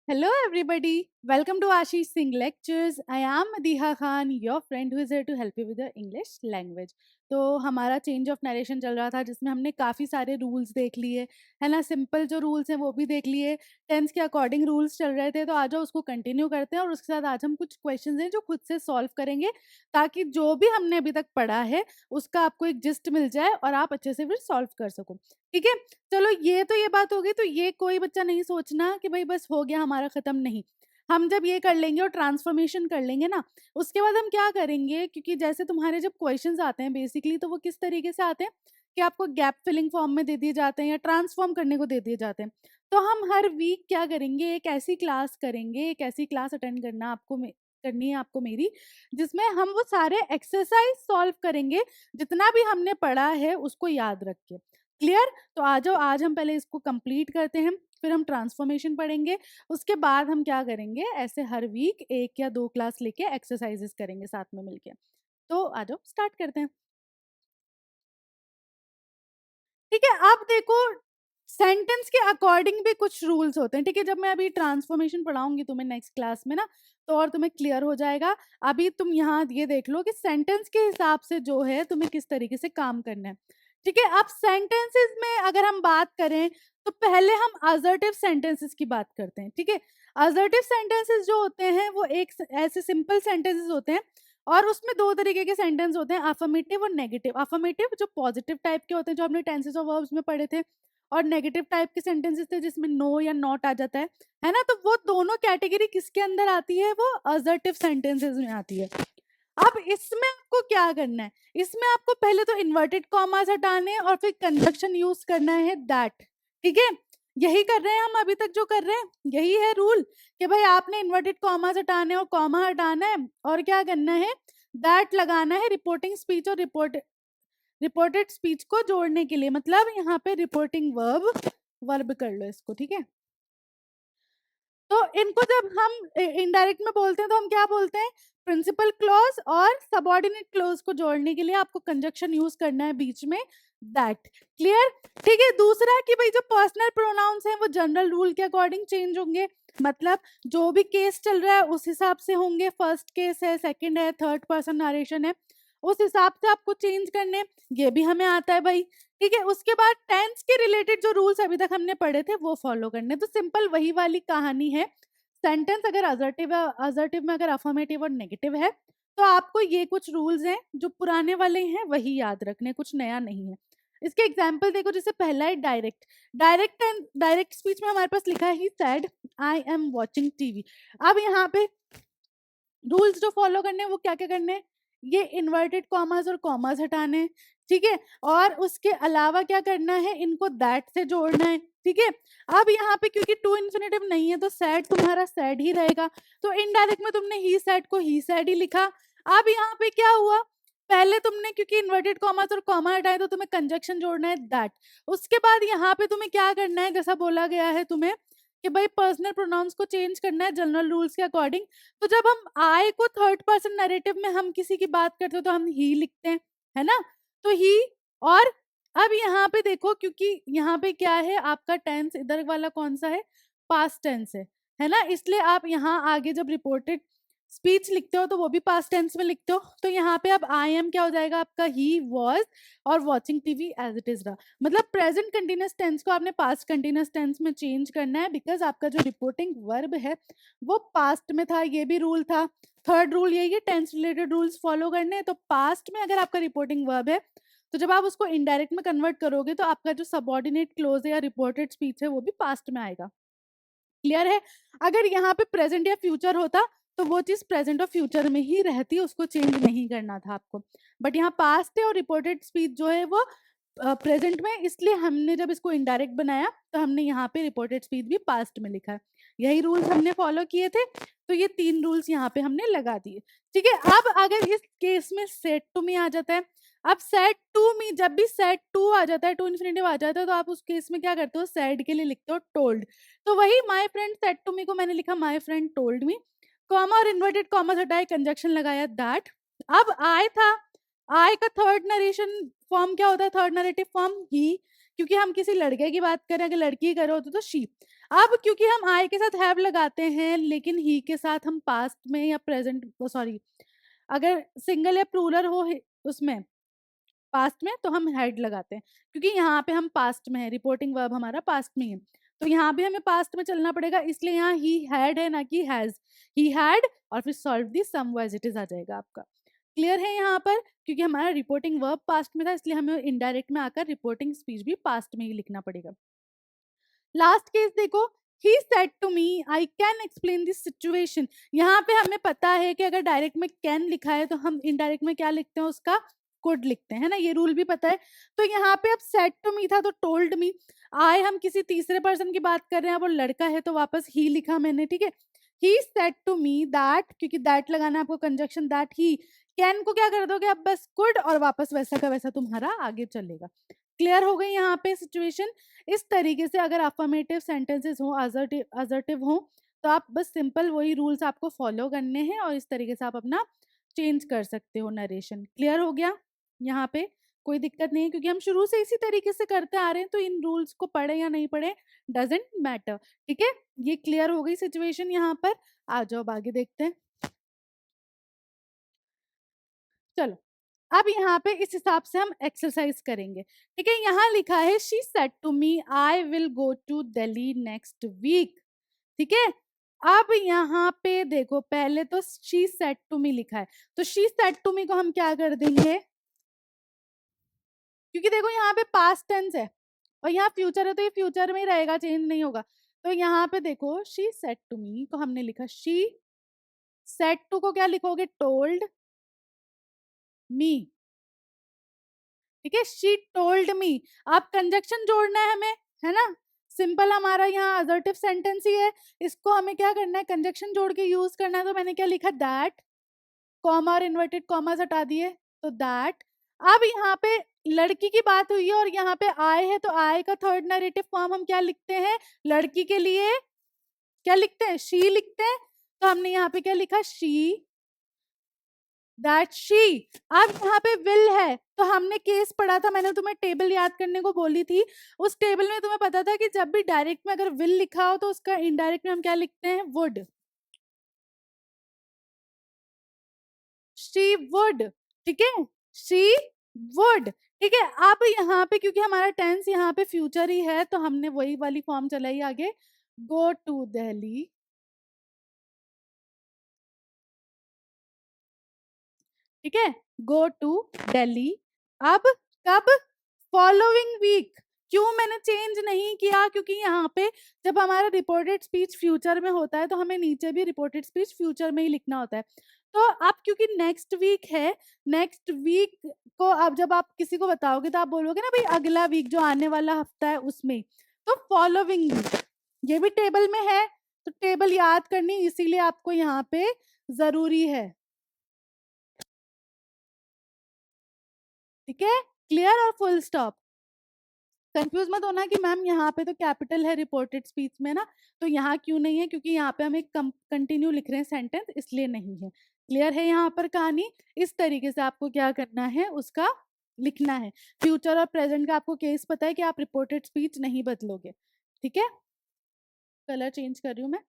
Hello, everybody. Welcome to Ashish Singh Lectures. I am Madiha Khan, your friend who is here to help you with the English language. तो हमारा change of narration चल रहा था जिसमें हमने काफ़ी सारे रूल्स देख लिए है ना। सिंपल जो रूल्स हैं वो भी देख लिए, टेंस के अकॉर्डिंग रूल्स चल रहे थे। तो आज उसको कंटिन्यू करते हैं और उसके साथ आज हम कुछ क्वेश्चंस हैं जो खुद से सॉल्व करेंगे ताकि जो भी हमने अभी तक पढ़ा है उसका आपको एक जिस्ट मिल जाए और आप अच्छे से फिर सॉल्व कर सको। ठीक है, चलो ये तो ये बात हो गई। तो ये कोई बच्चा नहीं सोचना कि भाई बस हो गया हमारा खत्म, नहीं। हम जब ये कर लेंगे और ट्रांसफॉर्मेशन कर लेंगे ना, उसके बाद हम क्या करेंगे, क्योंकि जैसे तुम्हारे जब क्वेश्चंस आते हैं बेसिकली तो वो किस तरीके से आते हैं कि आपको गैप फिलिंग फॉर्म में दे दिए जाते हैं या ट्रांसफॉर्म करने को दे दिए जाते हैं। तो हम हर वीक क्या करेंगे, एक ऐसी क्लास करेंगे, एक ऐसी क्लास अटेंड करना आपको करनी है आपको मेरी, जिसमें हम वो सारे एक्सरसाइज सॉल्व करेंगे जितना भी हमने पढ़ा है उसको याद रख के। क्लियर? तो आ जाओ, आज हम पहले इसको कंप्लीट करते हैं, फिर हम ट्रांसफॉर्मेशन पढ़ेंगे। उसके बाद हम क्या करेंगे, ऐसे हर वीक 1 या 2 क्लास लेके एक्सरसाइजेस करेंगे साथ में मिलके। तो आ जाओ स्टार्ट करते हैं। ठीक है, अब देखो सेंटेंस के अकॉर्डिंग भी कुछ रूल्स होते हैं। ठीक है, जब मैं अभी ट्रांसफॉर्मेशन पढ़ाऊंगी तुम्हें नेक्स्ट क्लास में ना, तो और तुम्हें क्लियर हो जाएगा। अभी तुम यहाँ ये देख लो कि सेंटेंस के हिसाब से जो है तुम्हें किस तरीके से काम करना है। ठीक है, अब सेंटेंसेस में अगर हम बात करें तो पहले हम असर्टिव सेंटेंसेस की बात करते हैं। ठीक है, असर्टिव सेंटेंसेस जो होते हैं वो एक ऐसे सिंपल सेंटेंसेस होते हैं और उसमें दो तरीके के सेंटेंस होते हैं, अफर्मेटिव और नेगेटिव। अफर्मेटिव जो पॉजिटिव टाइप के होते हैं, जो हमने टेंसेस ऑफ वर्ब्स में पढ़े थे, और नेगेटिव टाइप के सेंटेंसेस थे जिसमें नो या नॉट आ जाता है ना। तो वो दोनों कैटेगरी किसके अंदर आती है, वो असर्टिव सेंटेंसेस में आती है। अब इसमें आपको क्या करना है, इसमें आपको पहले तो इन्वर्टेड कॉमास हटाने हैं और फिर कंजक्शन यूज करना है दैट। ठीक है, यही कर रहे हैं हम अभी तक जो कर रहे हैं, यही है रूल कि भाई आपने इन्वर्टेड कॉमास हटाने और कॉमा हटाना है और क्या करना है, दैट लगाना है रिपोर्टिंग स्पीच और रिपोर्टेड स्पीच को जोड़ने के लिए। मतलब यहाँ पे रिपोर्टिंग वर्ब कर लो इसको। ठीक है, तो इनको जब हम इनडायरेक्ट में बोलते हैं तो हम क्या बोलते हैं, प्रिंसिपल क्लॉज और सबऑर्डिनेट क्लॉज को जोड़ने के लिए आपको कंजक्शन यूज करना है बीच में, दैट। क्लियर? ठीक है, दूसरा कि भाई जो पर्सनल प्रोनाउंस हैं वो जनरल रूल के अकॉर्डिंग चेंज होंगे। मतलब जो भी केस चल रहा है उस हिसाब से होंगे। फर्स्ट केस है, सेकंड है, थर्ड पर्सन नरेशन है, उस हिसाब से आपको चेंज करने। ये भी हमें आता है भाई। ठीक है, उसके बाद टेंस के रिलेटेड जो रूल्स अभी तक हमने पढ़े थे वो फॉलो करने। तो सिंपल वही वाली कहानी है। सेंटेंस अगर असर्टिव में अगर अफर्मेटिव और नेगेटिव है तो आपको ये कुछ रूल्स हैं जो पुराने वाले हैं वही याद रखने, कुछ नया नहीं है। इसके एग्जाम्पल देखो, जैसे पहला है डायरेक्ट। डायरेक्ट स्पीच में हमारे पास लिखा है he said I am watching TV. अब यहाँ पे रूल्स जो फॉलो करने हैं वो क्या क्या करने हैं, ये इन्वर्टेड कॉमास और कॉमास हटाने हैं। ठीक है, और उसके अलावा क्या करना है, इनको दैट से जोड़ना है। ठीक है, अब यहाँ पे क्योंकि टू इन्फिनेटिव नहीं है तो सैड तुम्हारा सैड ही रहेगा, तो इनडायरेक्ट में तुमने ही सैड को ही सैड ही लिखा। अब यहाँ पे क्या हुआ, पहले तुमने क्योंकि इन्वर्टेड कॉमास और कॉमा हटाए तो तुम्हें कंजक्शन जोड़ना है दैट। उसके बाद यहाँ पे तुम्हें क्या करना है, जैसा बोला गया है तुम्हें कि भाई पर्सनल प्रोनाउंस को चेंज करना है जनरल रूल्स के अकॉर्डिंग। तो जब हम आई को थर्ड पर्सन नैरेटिव में हम किसी की बात करते हो तो हम ही लिखते हैं, है ना। तो ही। और अब यहाँ पे देखो, क्योंकि यहाँ पे क्या है, आपका टेंस इधर वाला कौन सा है, पास्ट टेंस है ना। इसलिए आप यहाँ आगे जब रिपोर्टेड स्पीच लिखते हो तो वो भी पास्ट टेंस में लिखते हो। तो यहाँ पे अब आई एम क्या हो जाएगा आपका, ही वॉज, और watching TV as it is रहा। मतलब प्रेजेंट कंटिन्यूस टेंस को आपने पास्ट कंटिन्यूस टेंस में चेंज करना है, बिकॉज आपका जो रिपोर्टिंग वर्ब है वो पास्ट में था, ये भी रूल था। थर्ड रूल यही है, टेंस रिलेटेड रूल्स फॉलो करने हैं। तो पास्ट में अगर आपका रिपोर्टिंग वर्ब है तो जब आप उसको इनडायरेक्ट में कन्वर्ट करोगे तो आपका जो सबऑर्डिनेट क्लोज है या रिपोर्टेड स्पीच है वो भी पास्ट में आएगा। क्लियर है? अगर यहाँ पे प्रेजेंट या फ्यूचर होता तो वो चीज प्रेजेंट और फ्यूचर में ही रहती, उसको चेंज नहीं करना था आपको। बट यहाँ पास्ट है और रिपोर्टेड स्पीच जो है वो प्रेजेंट में, इसलिए हमने जब इसको इनडायरेक्ट बनाया तो हमने यहाँ पे रिपोर्टेड स्पीच भी पास्ट में लिखा है। यही रूल्स हमने फॉलो किए थे, तो ये 3 रूल्स यहाँ पे हमने लगा दिए। ठीक है, अब अगर इस केस में सेट टू मी आ जाता है, अब सेट टू मी, जब भी सेट टू आ जाता है, टू इन्फिनेटिव आ जाता है, तो आप उस केस में क्या करते हो, सेड के लिए लिखते हो टोल्ड। तो वही my friend said to me को मैंने लिखा my friend told me, comma और इन्वर्टेड कॉमा हटाए, कंजक्शन लगाया दैट। अब आई था, आई का थर्ड नरेशन फॉर्म क्या होता है, थर्ड नरेटिव फॉर्म ही, क्योंकि हम किसी लड़के की बात करें, अगर लड़की करे होती तो शी। अब क्योंकि हम आई के साथ हैव लगाते हैं, लेकिन ही के साथ हम पास्ट में या प्रेजेंट, सॉरी, अगर सिंगल या प्लूरल हो उसमें पास्ट में, तो हम हैड लगाते हैं, क्योंकि यहाँ पे हम पास्ट में है, रिपोर्टिंग वर्ब हमारा पास्ट में है, तो यहाँ भी हमें पास्ट में चलना पड़ेगा, इसलिए यहाँ ही हैड है ना कि हैज। ही हैड और फिर solve the sum as it is आ जाएगा आपका। क्लियर है यहाँ पर? क्योंकि हमारा रिपोर्टिंग वर्ब पास्ट में था, इसलिए हमें इनडायरेक्ट में आकर रिपोर्टिंग स्पीच भी पास्ट में ही लिखना पड़ेगा। लास्ट केस देखो, he said to me I can explain this situation. यहाँ पे हमें पता है कि अगर डायरेक्ट में कैन लिखा है तो हम इनडायरेक्ट में क्या लिखते हैं, उसका कुड लिखते हैं ना, ये रूल भी पता है। तो यहाँ पे अब सेड टू मी था तो टोल्ड मी, आए हम किसी तीसरे पर्सन की बात कर रहे हैं, वो लड़का है तो वापस ही लिखा मैंने, ठीक है। He said to me that, क्योंकि दैट लगाना है आपको कंजक्शन, दैट ही, कैन को क्या कर दोगे अब बस कुड, और वापस वैसा का वैसा तुम्हारा आगे चलेगा। क्लियर हो गई यहाँ पे सिचुएशन। इस तरीके से अगर अफर्मेटिव सेंटेंसेस हो, असर्टिव हो, तो आप बस सिंपल वही रूल्स आपको फॉलो करने हैं और इस तरीके से आप अपना चेंज कर सकते हो नरेशन। क्लियर हो गया? यहाँ पे कोई दिक्कत नहीं है, क्योंकि हम शुरू से इसी तरीके से करते आ रहे हैं, तो इन रूल्स को पढ़े या नहीं पढ़े डजेंट मैटर। ठीक है, ये क्लियर हो गई सिचुएशन यहाँ पर। आ जाओ अब आगे देखते हैं। चलो, अब यहाँ पे इस हिसाब से हम एक्सरसाइज करेंगे। ठीक है, यहाँ लिखा है she said to me I will go to Delhi next week. ठीक है, अब यहाँ पे देखो, पहले तो शी सेड टू मी लिखा है, तो शी सेड टू मी को हम क्या कर देंगे, क्योंकि देखो यहाँ पे पास्ट टेंस है और यहाँ फ्यूचर है, तो ये फ्यूचर में ही रहेगा, चेंज नहीं होगा। तो यहाँ पे देखो शी सेड टू मी को हमने लिखा, शी सेड टू को क्या लिखोगे, टोल्ड मी। ठीक है, शी टोल्ड मी। आप कंजक्शन जोड़ना है हमें, है ना, सिंपल हमारा यहाँ असर्टिव सेंटेंस ही है, इसको हमें क्या करना है, कंजक्शन जोड़ के यूज करना है। तो मैंने क्या लिखा, दैट, कॉमा और इन्वर्टेड कॉमास हटा दिए, तो दैट। अब यहाँ पे लड़की की बात हुई है और यहाँ पे आए है, तो आए का थर्ड नरेटिव फॉर्म हम क्या लिखते हैं, लड़की के लिए क्या लिखते हैं, शी लिखते हैं। तो हमने यहाँ पे क्या लिखा, शी, दैट शी। अब यहाँ पे विल है, तो हमने केस पढ़ा था, मैंने तुम्हें टेबल याद करने को बोली थी, उस टेबल में तुम्हें पता था कि जब भी डायरेक्ट में अगर विल लिखा हो तो उसका इनडायरेक्ट में हम क्या लिखते हैं, वुड, शी वुड। ठीक है, शी वुड। ठीक है, अब यहाँ पे क्योंकि हमारा टेंस यहाँ पे फ्यूचर ही है, तो हमने वही वाली फॉर्म चलाई आगे, गो टू दिल्ली। ठीक है, गो टू दिल्ली। अब कब, फॉलोइंग वीक। क्यों मैंने चेंज नहीं किया, क्योंकि यहाँ पे जब हमारा रिपोर्टेड स्पीच फ्यूचर में होता है तो हमें नीचे भी रिपोर्टेड स्पीच फ्यूचर में ही लिखना होता है। तो अब क्योंकि नेक्स्ट वीक है, नेक्स्ट वीक को अब जब आप किसी को बताओगे तो आप बोलोगे ना भाई अगला वीक जो आने वाला हफ्ता है उसमें, तो फॉलोइंग वीक, ये भी टेबल में है, तो टेबल याद करनी इसीलिए आपको यहाँ पे जरूरी है। ठीक है, क्लियर और फुल स्टॉप। कंफ्यूज मत होना कि मैम यहाँ पे तो कैपिटल है रिपोर्टेड स्पीच में ना, तो यहाँ क्यों नहीं है, क्योंकि यहाँ पे हम एक कंटिन्यू लिख रहे हैं सेंटेंस, इसलिए नहीं है। क्लियर है यहाँ पर कहानी? इस तरीके से आपको क्या करना है, उसका लिखना है। फ्यूचर और प्रेजेंट का आपको केस पता है कि आप रिपोर्टेड स्पीच नहीं बदलोगे। ठीक है, कलर चेंज कर रही हूँ मैं।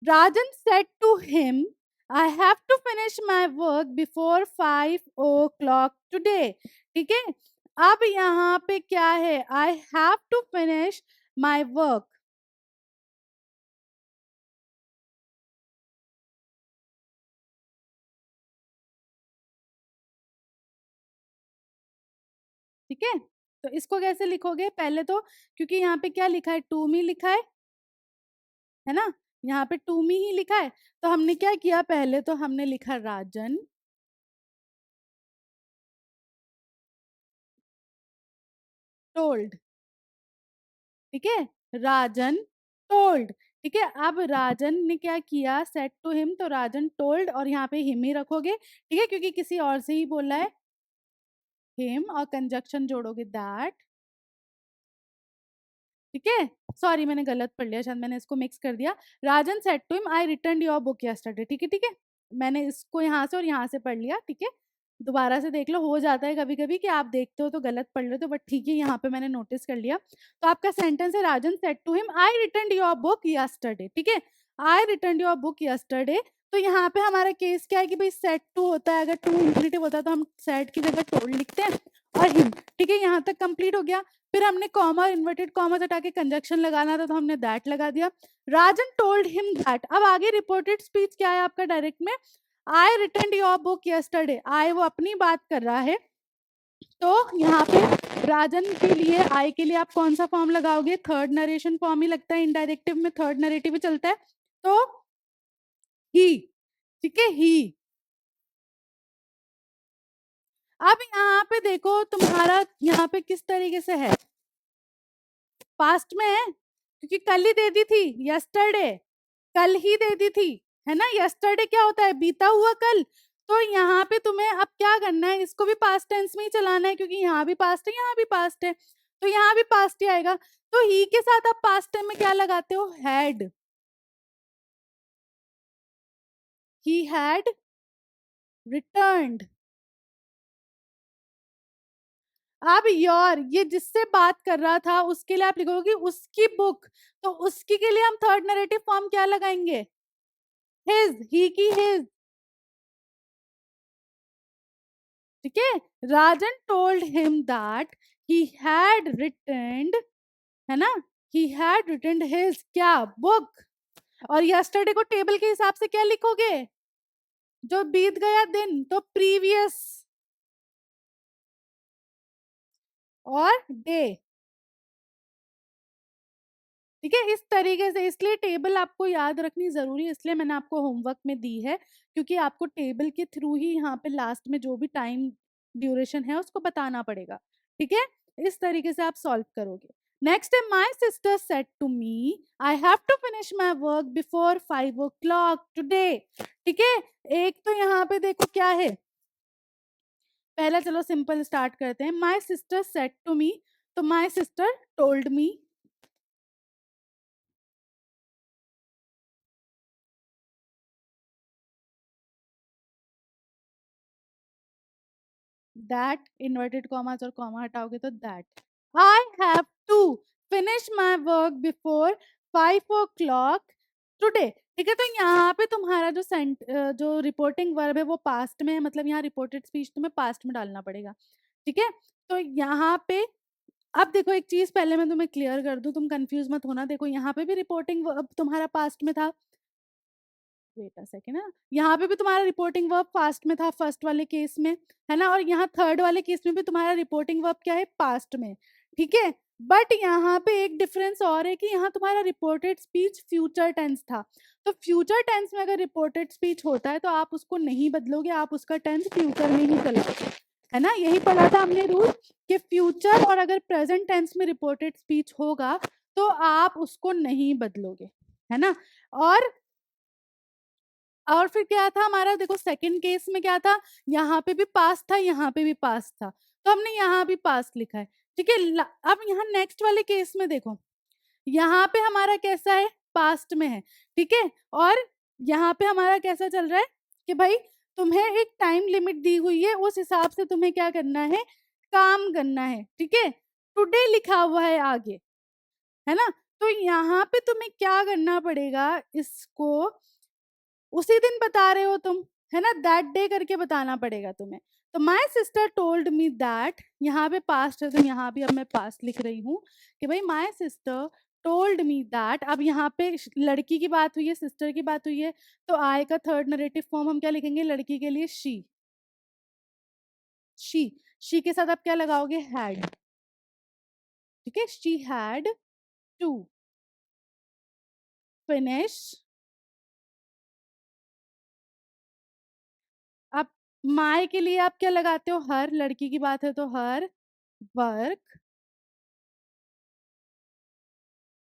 Rajan said to him, I have to finish my work before 5 o'clock today. ठीक है, अब यहाँ पे क्या है, I have to finish my work. ठीक है, तो इसको कैसे लिखोगे, पहले तो क्योंकि यहाँ पे क्या लिखा है, टू मी लिखा है ना, यहाँ पे टू मी ही लिखा है, तो हमने क्या किया, पहले तो हमने लिखा राजन टोल्ड। ठीक है, राजन टोल्ड। ठीक है, अब राजन ने क्या किया, सेट टू हिम, तो राजन टोल्ड और यहाँ पे हिम ही रखोगे। ठीक है, क्योंकि किसी और से ही बोला है, हिम और कंजक्शन जोड़ोगे दैट। ठीक है, सॉरी मैंने गलत पढ़ लिया, शायद मैंने इसको मिक्स कर दिया। Rajan said to him I return your book yesterday. ठीक है, ठीक है, मैंने इसको यहाँ से और यहाँ से पढ़ लिया। ठीक है, दोबारा से देख लो, हो जाता है कभी-कभी कि आप देखते हो तो गलत पढ़ लेते हो, बट ठीक है, यहाँ पे मैंने नोटिस कर लिया। तो आपका सेंटेंस है, Rajan said to him, I returned your book yesterday, ठीक है? I returned your book yesterday. तो यहाँ पे हमारा केस क्या है कि भई सेड टू होता है, अगर टू इन्फिनिटिव होता है तो हम सेड की जगह टोल्ड लिखते हैं, और हिम, ठीक है? यहाँ तक कंप्लीट हो गया। फिर हमने कॉमा और इन्वर्टेड कॉमास हटा के कंजंक्शन लगाना था, तो हमने दैट लगा दिया। राजन टोल्ड हिम दैट। अब आगे रिपोर्टेड स्पीच क्या है आपका डायरेक्ट में? आई रिटर्न्ड योर बुक यस्टरडे। आई वो अपनी बात कर रहा है, तो यहाँ पे राजन के लिए, आई के लिए आप कौन सा फॉर्म लगाओगे? थर्ड नरेशन फॉर्म ही लगता है, इनडायरेक्टिव में थर्ड नरेटिव ही चलता है, तो ही, ठीक है? ही। अब यहाँ पे देखो तुम्हारा यहाँ पे किस तरीके से है, पास्ट में है, क्योंकि कल ही दे दी थी, यस्टरडे, कल ही दे दी थी, है ना? यस्टरडे क्या होता है? बीता हुआ कल। तो यहाँ पे तुम्हें अब क्या करना है, इसको भी पास्ट टेंस में ही चलाना है, क्योंकि यहाँ भी पास्ट है, यहाँ भी पास्ट है, तो यहाँ भी पास्ट ही आएगा। तो ही के साथ आप पास्ट टाइम में क्या लगाते हो? हैड। He had returned. अब योर, ये जिससे बात कर रहा था उसके लिए आप लिखोगे उसकी बुक, तो उसकी के लिए हम थर्ड नरेटिव फॉर्म क्या लगाएंगे? हिज, ही की हिज, ठीक है? Rajan told him that he had returned, है ना? ही हैड रिटर्न्ड हिज क्या? बुक। और यस्टरडे को टेबल के हिसाब से क्या लिखोगे? जो बीत गया दिन, तो प्रीवियस और डे, ठीक है? इस तरीके से, इसलिए टेबल आपको याद रखनी जरूरी है, इसलिए मैंने आपको होमवर्क में दी है, क्योंकि आपको टेबल के थ्रू ही यहाँ पे लास्ट में जो भी टाइम ड्यूरेशन है उसको बताना पड़ेगा, ठीक है? इस तरीके से आप सॉल्व करोगे। नेक्स्ट है, my sister said to me I have to finish my work before 5 o'clock today, ठीक है? एक तो यहाँ पे देखो क्या है, पहला चलो सिंपल स्टार्ट करते हैं। My sister said to me, तो my sister told me that, inverted commas और कॉमा हटाओगे तो that, I have to finish my work before 5 o'clock today, ठीक है? तो यहाँ पे तुम्हारा जो जो रिपोर्टिंग वर्ब है वो पास्ट में है, मतलब यहाँ रिपोर्टेड स्पीच तुम्हें पास्ट में डालना पड़ेगा, ठीक है? तो यहाँ पे अब देखो, एक चीज पहले मैं तुम्हें क्लियर कर दूं, तुम कंफ्यूज मत होना। देखो यहाँ पे भी रिपोर्टिंग वर्ब तुम्हारा पास्ट में था, वेट अ सेकेंड, है ना? यहाँ पे भी तुम्हारा रिपोर्टिंग वर्ब पास्ट में था फर्स्ट वाले केस में, है ना? और यहाँ थर्ड वाले केस में भी तुम्हारा रिपोर्टिंग वर्ब क्या है? पास्ट में, ठीक है? बट यहाँ पे एक डिफरेंस और है कि यहाँ तुम्हारा रिपोर्टेड स्पीच फ्यूचर टेंस था, तो फ्यूचर टेंस में अगर रिपोर्टेड स्पीच होता है तो आप उसको नहीं बदलोगे, आप उसका टेंस फ्यूचर में ही चलाओगे, है ना? यही पढ़ा था हमने रूल कि फ्यूचर और अगर प्रेजेंट टेंस में रिपोर्टेड स्पीच होगा तो आप उसको नहीं बदलोगे, है ना? और फिर क्या था हमारा, देखो सेकंड केस में क्या था, यहाँ पे भी पास था, यहाँ पे भी पास था, तो हमने यहाँ भी पास लिखा है, ठीक है? अब यहाँ नेक्स्ट वाले केस में देखो, यहाँ पे हमारा कैसा है? पास्ट में है, ठीक है? और यहाँ पे हमारा कैसा चल रहा है कि भाई तुम्हें एक टाइम लिमिट दी हुई है, उस हिसाब से तुम्हें क्या करना है? काम करना है, ठीक है? टुडे लिखा हुआ है आगे, है ना? तो यहाँ पे तुम्हें क्या करना पड़ेगा? इसको उसी दिन बता रहे हो तुम, है ना? दैट डे करके बताना पड़ेगा तुम्हें। तो my sister told me that, यहाँ पे पास्ट है तो यहाँ भी अब मैं पास्ट लिख रही हूँ कि भाई माई सिस्टर टोल्ड मी दैट। अब यहाँ पे लड़की की बात हुई है, सिस्टर की बात हुई है, तो आई का थर्ड नरेटिव फॉर्म हम क्या लिखेंगे? लड़की के लिए शी, शी, शी के साथ आप क्या लगाओगे? हैड, ठीक है? She had to finish. अब माई के लिए आप क्या लगाते हो? हर, लड़की की बात है तो हर work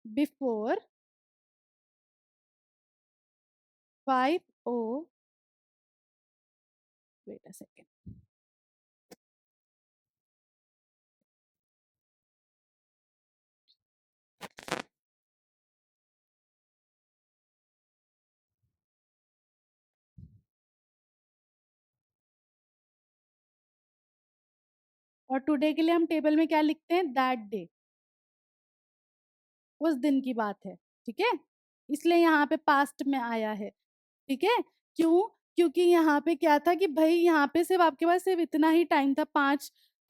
before 5 wait a second, और टुडे के लिए हम टेबल में क्या लिखते हैं, दैट डे, उस दिन की बात है, ठीक है, इसलिए यहाँ पे पास्ट में आया है, ठीक है। क्यों? क्योंकि यहाँ पे क्या था कि भाई यहाँ पे सिर्फ आपके पास सिर्फ इतना ही टाइम था,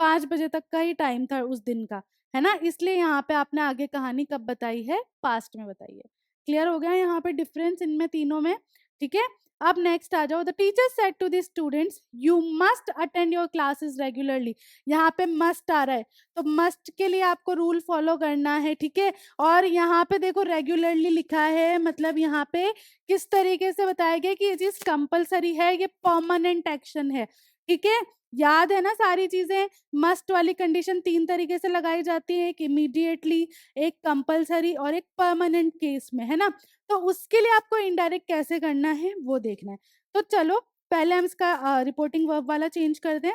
5 बजे तक का ही टाइम था उस दिन का, है ना, इसलिए यहाँ पे आपने आगे कहानी कब बताई है, पास्ट में बताई है। क्लियर हो गया यहाँ पे डिफरेंस इनमें तीनों में, ठीक है। अब नेक्स्ट आ जाओ, the teacher said to the students you must attend your classes regularly, यहाँ पे मस्ट आ रहा है, तो मस्ट के लिए आपको रूल फॉलो करना है, ठीक है। और यहाँ पे देखो रेगुलरली लिखा है, मतलब यहाँ पे किस तरीके से बताया गया कि ये चीज कंपलसरी है, ये परमानेंट एक्शन है, ठीक है। याद है ना सारी चीजें, मस्ट वाली कंडीशन 3 तरीके से लगाई जाती है, एक इमीडिएटली, एक कंपलसरी और एक परमानेंट केस में, है ना। तो उसके लिए आपको इनडायरेक्ट कैसे करना है वो देखना है। तो चलो पहले हम इसका रिपोर्टिंग वर्ब वाला चेंज कर दें।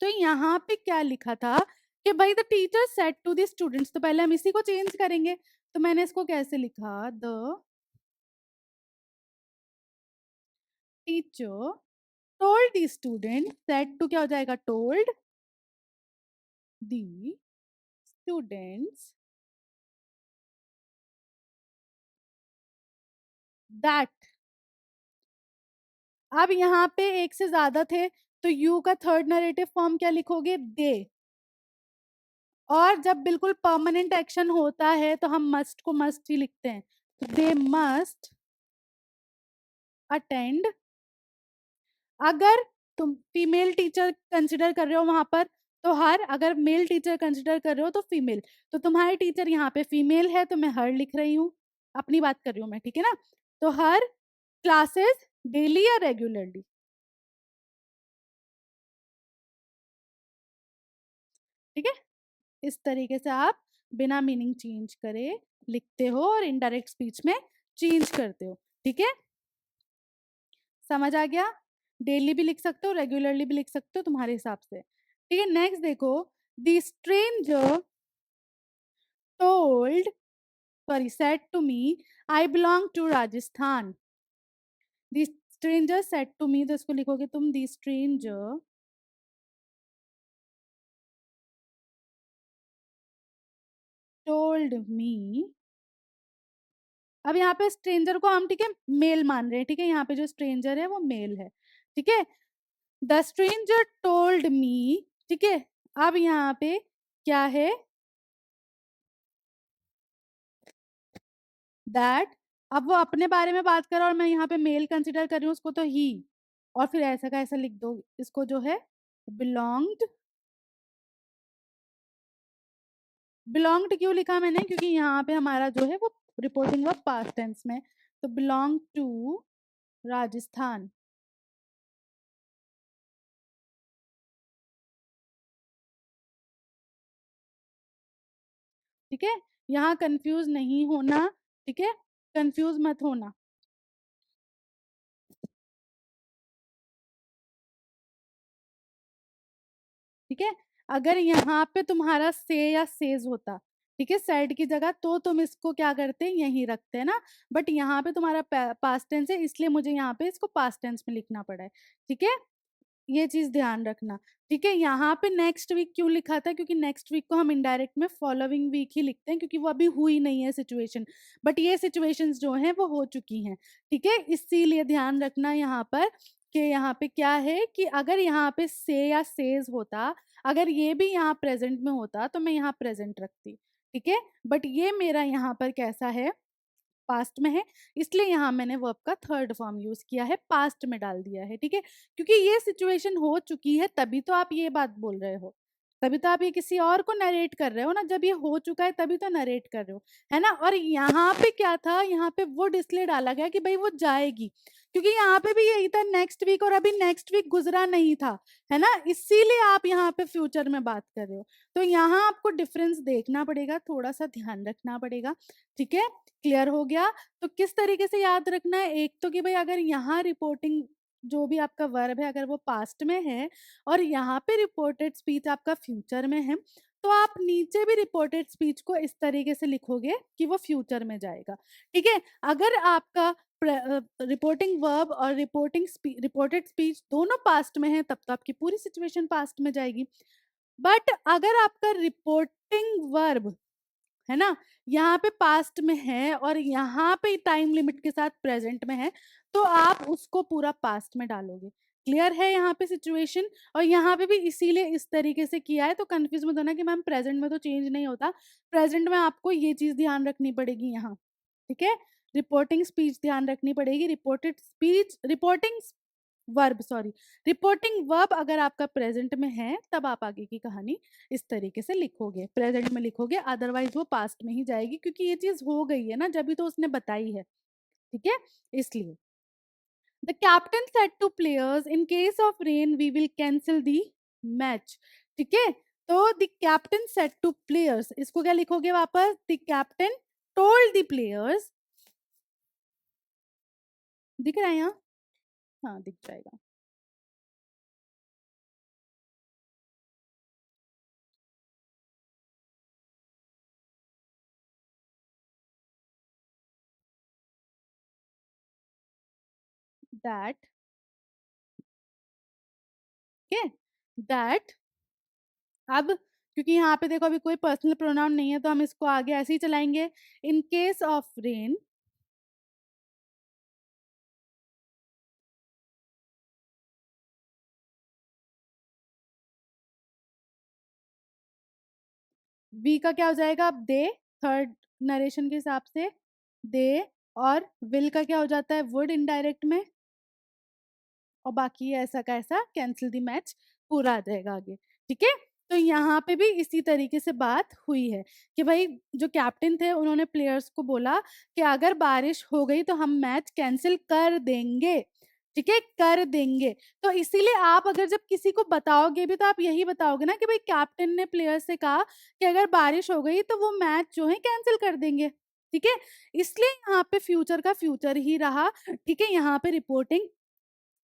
तो यहाँ पे क्या लिखा था कि भाई the teacher said to the students, तो पहले हम इसी को चेंज करेंगे, तो मैंने इसको कैसे लिखा, the teacher told the student, said to क्या हो जाएगा, टोल्ड द स्टूडेंट्स दैट, अब यहाँ पे एक से ज्यादा थे, तो यू का थर्ड नरेटिव फॉर्म क्या लिखोगे, दे, और जब बिल्कुल परमानेंट एक्शन होता है तो हम मस्ट को मस्ट ही लिखते हैं, दे मस्ट अटेंड, अगर तुम फीमेल टीचर कंसिडर कर रहे हो वहां पर तो हर, अगर मेल टीचर कंसिडर कर रहे हो तो फीमेल, तो तुम्हारी टीचर यहाँ पे फीमेल है तो मैं हर लिख रही हूँ, अपनी बात कर रही हूँ मैं, ठीक है ना। तो हर क्लासेस डेली या रेगुलरली, ठीक है, इस तरीके से आप बिना मीनिंग चेंज करे लिखते हो और इनडायरेक्ट स्पीच में चेंज करते हो, ठीक है, समझ आ गया। डेली भी लिख सकते हो, रेगुलरली भी लिख सकते हो, तुम्हारे हिसाब से, ठीक है। नेक्स्ट देखो, the stranger told, sorry, said to me, I belong to Rajasthan. The stranger said to me, तो इसको लिखोगे तुम, the stranger told me, अब यहाँ पे स्ट्रेंजर को हम, ठीक है, मेल मान रहे हैं, ठीक है, यहाँ पे जो स्ट्रेंजर है वो मेल है, ठीक है। द स्ट्रेंजर टोल्ड मी, ठीक है, अब यहाँ पे क्या है, दैट, अब वो अपने बारे में बात कर रहा है और मैं यहाँ पे मेल कंसिडर कर रही हूँ उसको, तो ही, और फिर ऐसा का ऐसा लिख दो इसको, जो है बिलोंग्ड, बिलोंग्ड क्यों लिखा मैंने, क्योंकि यहाँ पे हमारा जो है वो रिपोर्टिंग वर्ब पास्ट टेंस में, तो बिलोंग टू राजस्थान, ठीक है, यहाँ कंफ्यूज नहीं होना, ठीक है, कंफ्यूज मत होना, ठीक है। अगर यहाँ पे तुम्हारा से या सेज होता, ठीक है, सेड की जगह, तो तुम इसको क्या करते हैं, यहीं रखते हैं ना, बट यहाँ पे तुम्हारा पास्ट टेंस है, इसलिए मुझे यहाँ पे इसको पास्ट टेंस में लिखना पड़ा है, ठीक है, ये चीज ध्यान रखना, ठीक है। यहाँ पे नेक्स्ट वीक क्यों लिखा था, क्योंकि नेक्स्ट वीक को हम इनडायरेक्ट में फॉलोइंग वीक ही लिखते हैं, क्योंकि वो अभी हुई नहीं है सिचुएशन, बट ये सिचुएशंस जो हैं वो हो चुकी हैं, ठीक है, इसीलिए ध्यान रखना यहाँ पर कि यहाँ पे क्या है कि अगर यहाँ पे से या सेज होता, अगर ये भी यहाँ प्रेजेंट में होता तो मैं यहाँ प्रेजेंट रखती, ठीक है, बट ये मेरा यहाँ पर कैसा है, पास्ट में है, इसलिए यहाँ मैंने वर्ब का थर्ड फॉर्म यूज किया है, पास्ट में डाल दिया है, ठीक है, क्योंकि ये सिचुएशन हो चुकी है, तभी तो आप ये बात बोल रहे हो, तभी तो आप ये किसी और को नरेट कर रहे हो ना, जब ये हो चुका है तभी तो नरेट कर रहे हो, है ना। और यहाँ पे क्या था, यहाँ पे वो डिस्प्ले डाला गया कि भाई वो जाएगी, क्योंकि यहाँ पे भी यही था नेक्स्ट वीक, और अभी नेक्स्ट वीक गुजरा नहीं था, है ना, इसीलिए आप यहाँ पे फ्यूचर में बात कर रहे हो, तो यहाँ आपको डिफरेंस देखना पड़ेगा, थोड़ा सा ध्यान रखना पड़ेगा, ठीक है। क्लियर हो गया। तो किस तरीके से याद रखना है, एक तो कि भाई अगर यहाँ रिपोर्टिंग जो भी आपका वर्ब है अगर वो पास्ट में है और यहाँ पे रिपोर्टेड स्पीच आपका फ्यूचर में है, तो आप नीचे भी रिपोर्टेड स्पीच को इस तरीके से लिखोगे कि वो फ्यूचर में जाएगा, ठीक है। अगर आपका रिपोर्टिंग वर्ब और रिपोर्टेड स्पीच दोनों पास्ट में है, तब तो आपकी पूरी सिचुएशन पास्ट में जाएगी। बट अगर आपका रिपोर्टिंग वर्ब है ना, यहाँ पे पास्ट में है और यहाँ पे टाइम लिमिट के साथ प्रेजेंट में है, तो आप उसको पूरा पास्ट में डालोगे। क्लियर है यहाँ पे सिचुएशन? और यहाँ पे भी इसीलिए इस तरीके से किया है, तो कंफ्यूज मत होना कि मैम प्रेजेंट में तो चेंज नहीं होता। प्रेजेंट में आपको ये चीज ध्यान रखनी पड़ेगी यहाँ, ठीक है? रिपोर्टिंग स्पीच ध्यान रखनी पड़ेगी, reported speech, reporting verb, sorry, reporting verb अगर आपका प्रेजेंट में है तब आप आगे की कहानी इस तरीके से लिखोगे, प्रेजेंट में लिखोगे, अदरवाइज वो पास्ट में ही जाएगी, क्योंकि ये चीज हो गई है ना, जब भी तो उसने बताई है, ठीक है? इसलिए the captain said to players in case of rain we will cancel the match, ठीक है? तो the captain said to players, इसको क्या लिखोगे वापस? The captain told the players, दिख रहा है यहाँ? हाँ दिख जाएगा। दैट, ठीक है, दैट, अब क्योंकि यहाँ पे देखो अभी कोई पर्सनल प्रोनाउन नहीं है, तो हम इसको आगे ऐसे ही चलाएंगे। In case of rain, we का क्या हो जाएगा? दे, थर्ड नरेशन के हिसाब से दे, और विल का क्या हो जाता है? वुड इनडायरेक्ट में, और बाकी ऐसा का ऐसा कैंसिल द मैच पूरा आ जाएगा आगे, ठीक है? तो यहाँ पे भी इसी तरीके से बात हुई है कि भाई जो कैप्टन थे उन्होंने प्लेयर्स को बोला कि अगर बारिश हो गई तो हम मैच कैंसिल कर देंगे, ठीक है, कर देंगे। तो इसीलिए आप अगर जब किसी को बताओगे भी तो आप यही बताओगे ना कि भाई कैप्टन ने प्लेयर से कहा कि अगर बारिश हो गई तो वो मैच जो है कैंसिल कर देंगे, ठीक है? इसलिए यहाँ पे फ्यूचर का फ्यूचर ही रहा, ठीक है? यहाँ पे रिपोर्टिंग,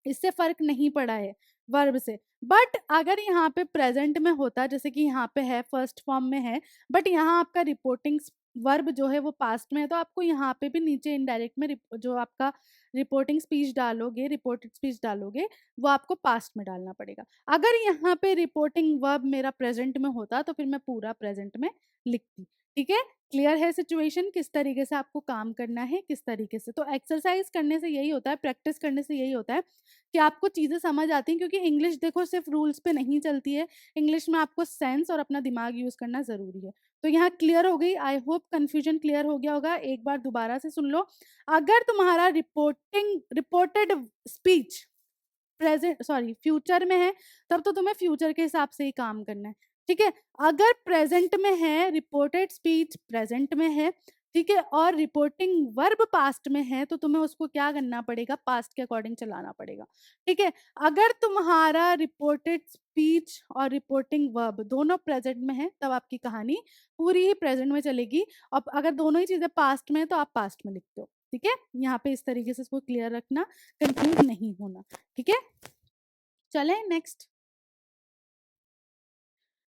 इससे फर्क नहीं पड़ा है वर्ब से। बट अगर यहाँ पे प्रेजेंट में होता, जैसे कि यहाँ पे है फर्स्ट फॉर्म में है, बट यहाँ आपका रिपोर्टिंग वर्ब जो है वो पास्ट में है, तो आपको यहाँ पे भी नीचे इनडायरेक्ट में जो आपका रिपोर्टिंग स्पीच डालोगे, रिपोर्टेड स्पीच डालोगे, वो आपको पास्ट में डालना पड़ेगा। अगर यहाँ पे रिपोर्टिंग वर्ब मेरा प्रेजेंट में होता तो फिर मैं पूरा प्रेजेंट में लिखती, ठीक है? क्लियर है सिचुएशन, किस तरीके से आपको काम करना है, किस तरीके से? तो एक्सरसाइज करने से यही होता है, प्रैक्टिस करने से यही होता है कि आपको चीज़ें समझ आती हैं, क्योंकि इंग्लिश देखो सिर्फ रूल्स पे नहीं चलती है, इंग्लिश में आपको सेंस और अपना दिमाग यूज़ करना ज़रूरी है। तो यहाँ क्लियर हो गई, आई होप कन्फ्यूजन क्लियर हो गया होगा, एक बार दोबारा से सुन लो। अगर तुम्हारा reported speech present, sorry, future में है, तब तो तुम्हें फ्यूचर के हिसाब से ही काम करना है, ठीक है? अगर प्रेजेंट में है, रिपोर्टेड स्पीच प्रेजेंट में है, ठीक है, और रिपोर्टिंग वर्ब पास्ट में है, तो तुम्हें उसको क्या करना पड़ेगा? पास्ट के अकॉर्डिंग चलाना पड़ेगा, ठीक है? अगर तुम्हारा रिपोर्टेड स्पीच और रिपोर्टिंग वर्ब दोनों प्रेजेंट में है, तब आपकी कहानी पूरी ही प्रेजेंट में चलेगी, और अगर दोनों ही चीजें पास्ट में है तो आप पास्ट में लिखते हो, ठीक है? यहाँ पे इस तरीके से इसको क्लियर रखना, कंफ्यूज नहीं होना, ठीक है? चलें नेक्स्ट।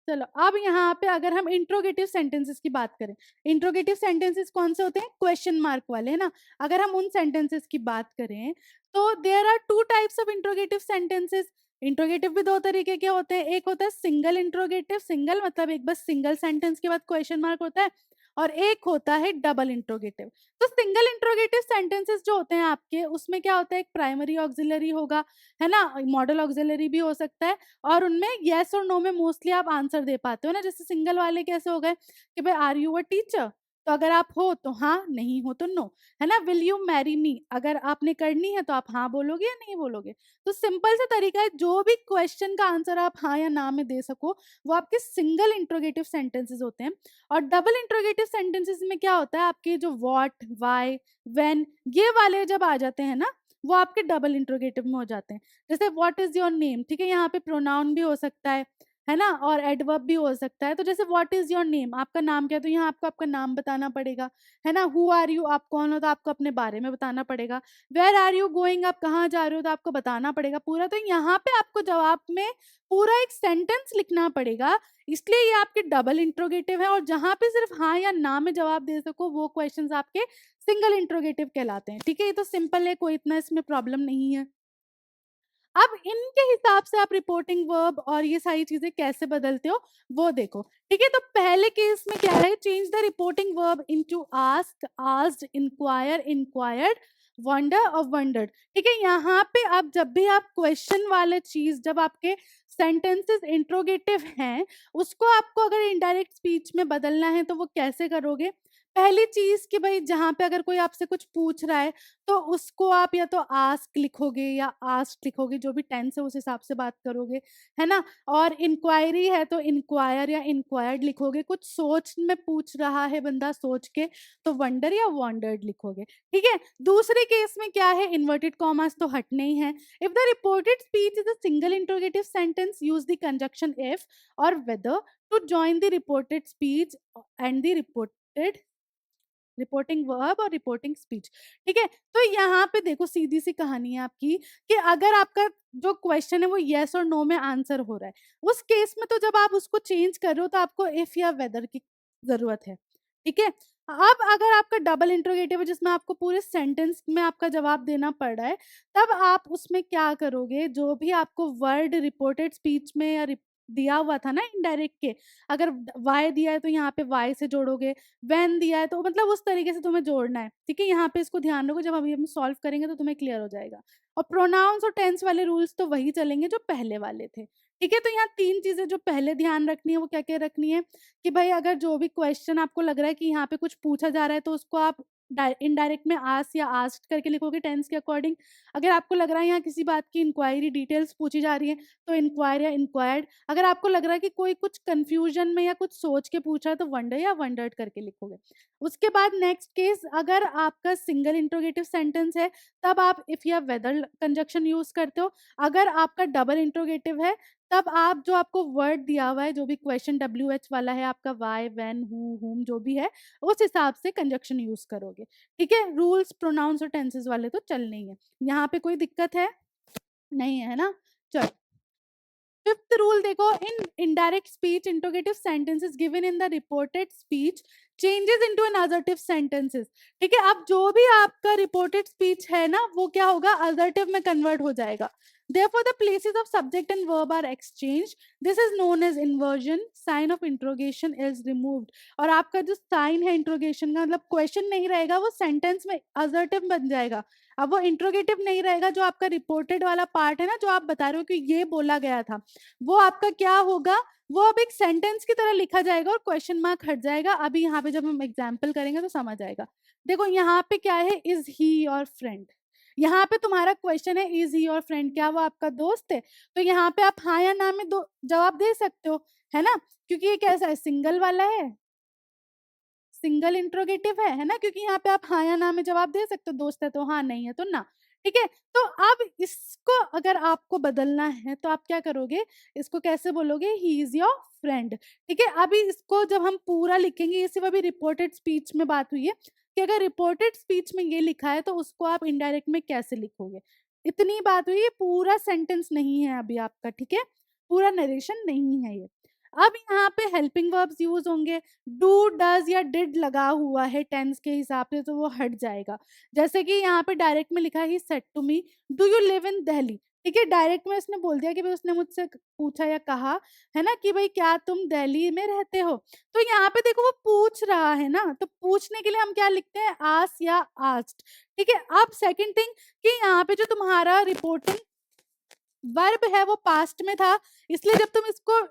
चलो अब यहाँ पे अगर हम इंट्रोगेटिव सेंटेंसेस की बात करें, इंट्रोगेटिव सेंटेंसेस कौन से होते हैं? क्वेश्चन मार्क वाले, है ना? अगर हम उन सेंटेंसेस की बात करें तो there are two types of interrogative sentences. Interrogative भी दो तरीके के होते हैं, एक होता है सिंगल इंट्रोगेटिव, सिंगल मतलब एक बस सिंगल सेंटेंस के बाद क्वेश्चन मार्क होता है, और एक होता है डबल इंट्रोगेटिव। तो सिंगल इंट्रोगेटिव सेंटेंसेस जो होते हैं आपके, उसमें क्या होता है? एक प्राइमरी ऑक्सिलरी होगा, है ना, मॉडल ऑक्सिलरी भी हो सकता है, और उनमें येस और नो में मोस्टली आप आंसर दे पाते हो ना। जैसे सिंगल वाले कैसे हो गए कि भाई आर यू अ टीचर, तो अगर आप हो तो हाँ, नहीं हो तो नो, है ना? विल यू मैरी मी, अगर आपने करनी है तो आप हाँ बोलोगे या नहीं बोलोगे। तो सिंपल सा तरीका है, जो भी क्वेश्चन का आंसर आप हाँ या ना में दे सको, वो आपके सिंगल इंट्रोगेटिव सेंटेंसेस होते हैं। और डबल इंट्रोगेटिव सेंटेंसेस में क्या होता है? आपके जो व्हाट, व्हाई, व्हेन, ये वाले जब आ जाते हैं ना, वो आपके डबल इंट्रोगेटिव में हो जाते हैं। जैसे व्हाट इज योर नेम, ठीक है, यहाँ पे प्रोनाउन भी हो सकता है ना, और एडवर्ब भी हो सकता है। तो जैसे व्हाट इज योर नेम, आपका नाम क्या है, तो यहाँ आपको आपका नाम बताना पड़ेगा, है ना? हु आर यू, आप कौन हो, तो आपको अपने बारे में बताना पड़ेगा। वेयर आर यू गोइंग, आप कहाँ जा रहे हो, तो आपको बताना पड़ेगा पूरा। तो यहाँ पे आपको जवाब में पूरा एक सेंटेंस लिखना पड़ेगा, इसलिए ये आपके डबल इंट्रोगेटिव है। और जहां पे सिर्फ हाँ या ना में जवाब दे सको, वो क्वेश्चंस आपके सिंगल इंट्रोगेटिव कहलाते हैं, ठीक है? ये तो सिंपल है, कोई इतना इसमें प्रॉब्लम नहीं है। अब इनके हिसाब से आप रिपोर्टिंग वर्ब और ये सारी चीजें कैसे बदलते हो वो देखो, ठीक है। तो पहले केस में क्या है, change the reporting verb into ask, asked, inquire, inquired, wonder और वंडर्ड, ठीक है। यहाँ पे आप जब भी आप क्वेश्चन वाले चीज, जब आपके सेंटेंसेस इंट्रोगेटिव हैं, उसको आपको अगर इनडायरेक्ट स्पीच में बदलना है तो वो कैसे करोगे? पहली चीज कि भाई जहां पे अगर कोई आपसे कुछ पूछ रहा है तो उसको आप या तो आस्क लिखोगे या आस्क्ड लिखोगे, जो भी टेंस है उस हिसाब से बात करोगे, है ना। और इंक्वायरी है तो इंक्वायर या इंक्वायर्ड लिखोगे। कुछ सोच में पूछ रहा है बंदा, सोच के, तो वंडर या वॉन्डर्ड लिखोगे, ठीक है। दूसरे केस में क्या है, इन्वर्टेड कॉमास तो हटने ही है। If the reported speech is a single interrogative sentence, use the conjunction if और whether to join the reported speech and the reporting verb और रिपोर्टिंग स्पीच, ठीक है। तो यहाँ पे देखो सीधी सी कहानी है आपकी कि अगर आपका जो क्वेश्चन है वो यस और नो में आंसर हो रहा है, उस केस में तो जब आप उसको चेंज कर रहे हो तो आपको इफ या वेदर की जरूरत है, ठीक है। अब अगर आपका डबल इंट्रोगेटिव है जिसमें आपको पूरे सेंटेंस में आपका जवाब देना पड़ रहा है, तब आप उसमें क्या करोगे, जो भी आपको वर्ड रिपोर्टेड स्पीच में या दिया हुआ था ना इनडायरेक्ट के, अगर वाई दिया है तो यहाँ पे वाई से जोड़ोगे, व्हेन दिया है तो मतलब उस तरीके से तुम्हें जोड़ना है, ठीक है। यहाँ पे इसको ध्यान रखो, जब अभी हम सॉल्व करेंगे तो तुम्हें क्लियर हो जाएगा। और प्रोनाउंस और टेंस वाले रूल्स तो वही चलेंगे जो पहले वाले थे, ठीक है। तो यहाँ तीन चीजें जो पहले ध्यान रखनी है वो क्या क्या रखनी है कि भाई अगर जो भी क्वेश्चन आपको लग रहा है कि यहाँ पे कुछ पूछा जा रहा है तो उसको आप इनडायरेक्ट में आस या आस्क्ड करके लिखोगे टेंस के अकॉर्डिंग। अगर आपको लग रहा है यहाँ किसी बात की इंक्वायरी डिटेल्स पूछी जा रही है तो इंक्वायर या इंक्वायर्ड। अगर आपको लग रहा है कि कोई कुछ कंफ्यूजन में या कुछ सोच के पूछा है तो वंडर या वंडर्ड करके लिखोगे। उसके बाद नेक्स्ट केस, अगर आपका सिंगल इंट्रोगेटिव सेंटेंस है तब आप इफ या वेदर कंजक्शन यूज करते हो। अगर आपका डबल इंट्रोगेटिव है तब आप जो आपको वर्ड दिया हुआ है, जो भी क्वेश्चन डब्ल्यू एच वाला है आपका, वाई, व्हेन, हु, हुम जो भी है, उस हिसाब से कंजक्शन यूज करोगे, ठीक है। रूल्स प्रोनाउंस और टेंसेस वाले तो चलने ही है। यहाँ पे कोई दिक्कत है नहीं है ना। चलो फिफ्थ रूल देखो, in indirect speech interrogative sentences given in the reported speech changes into an assertive sentences, ठीक है। अब जो भी आपका रिपोर्टेड स्पीच है ना वो क्या होगा, असर्टिव में कन्वर्ट हो जाएगा। Therefore, the places of subject and verb are exchanged. This is known as inversion. Sign of interrogation is removed. और आपका जो साइन है इंट्रोगेशन का, मतलब क्वेश्चन नहीं रहेगा, वो सेंटेंस में असर्टिव बन जाएगा। अब वो इंट्रोगेटिव नहीं रहेगा, जो आपका रिपोर्टेड वाला पार्ट है ना, जो आप बता रहे हो कि ये बोला गया था, वो आपका क्या होगा, वो अब एक सेंटेंस की तरह लिखा जाएगा और क्वेश्चन मार्क हट जाएगा। अभी यहाँ पे जब हम एग्जाम्पल करेंगे तो समझ आएगा। देखो यहाँ पे क्या है, इज ही योर फ्रेंड। यहाँ पे तुम्हारा क्वेश्चन है इज ही योर फ्रेंड, क्या वो आपका दोस्त है? तो यहाँ पे आप हाँ या ना में दो जवाब दे सकते हो, है ना, क्योंकि ये कैसा है, सिंगल वाला है, सिंगल इंट्रोगेटिव है ना, क्योंकि यहाँ पे आप हाँ या ना में जवाब दे सकते हो, दोस्त है तो हाँ, नहीं है तो ना, ठीक है। तो अब इसको अगर आपको बदलना है तो आप क्या करोगे, इसको कैसे बोलोगे, ही इज योर फ्रेंड, ठीक है। अभी इसको जब हम पूरा लिखेंगे, ये सिर्फ अभी रिपोर्टेड स्पीच में बात हुई है कि अगर रिपोर्टेड स्पीच में ये लिखा है तो उसको आप इनडायरेक्ट में कैसे लिखोगे, इतनी बात हुई, ये पूरा सेंटेंस नहीं है अभी आपका, ठीक है, पूरा नरेशन नहीं है ये। अब यहाँ पे हेल्पिंग वर्ब्स यूज होंगे, डू, डज या डिड लगा हुआ है टेंस के हिसाब से तो वो हट जाएगा। जैसे कि यहाँ पे डायरेक्ट में लिखा है, he said to me do you live in Delhi, ठीक है। डायरेक्ट में उसने बोल दिया कि भाई, उसने मुझसे पूछा या कहा है ना कि भाई क्या तुम दिल्ली में रहते हो। तो यहाँ पे देखो वो पूछ रहा है ना, तो पूछने के लिए हम क्या लिखते हैं, आस या आस्क्ड, ठीक है। अब सेकंड थिंग कि यहाँ पे जो तुम्हारा रिपोर्टिंग वर्ब है वो पास्ट में था, इसलिए जब तुम इसको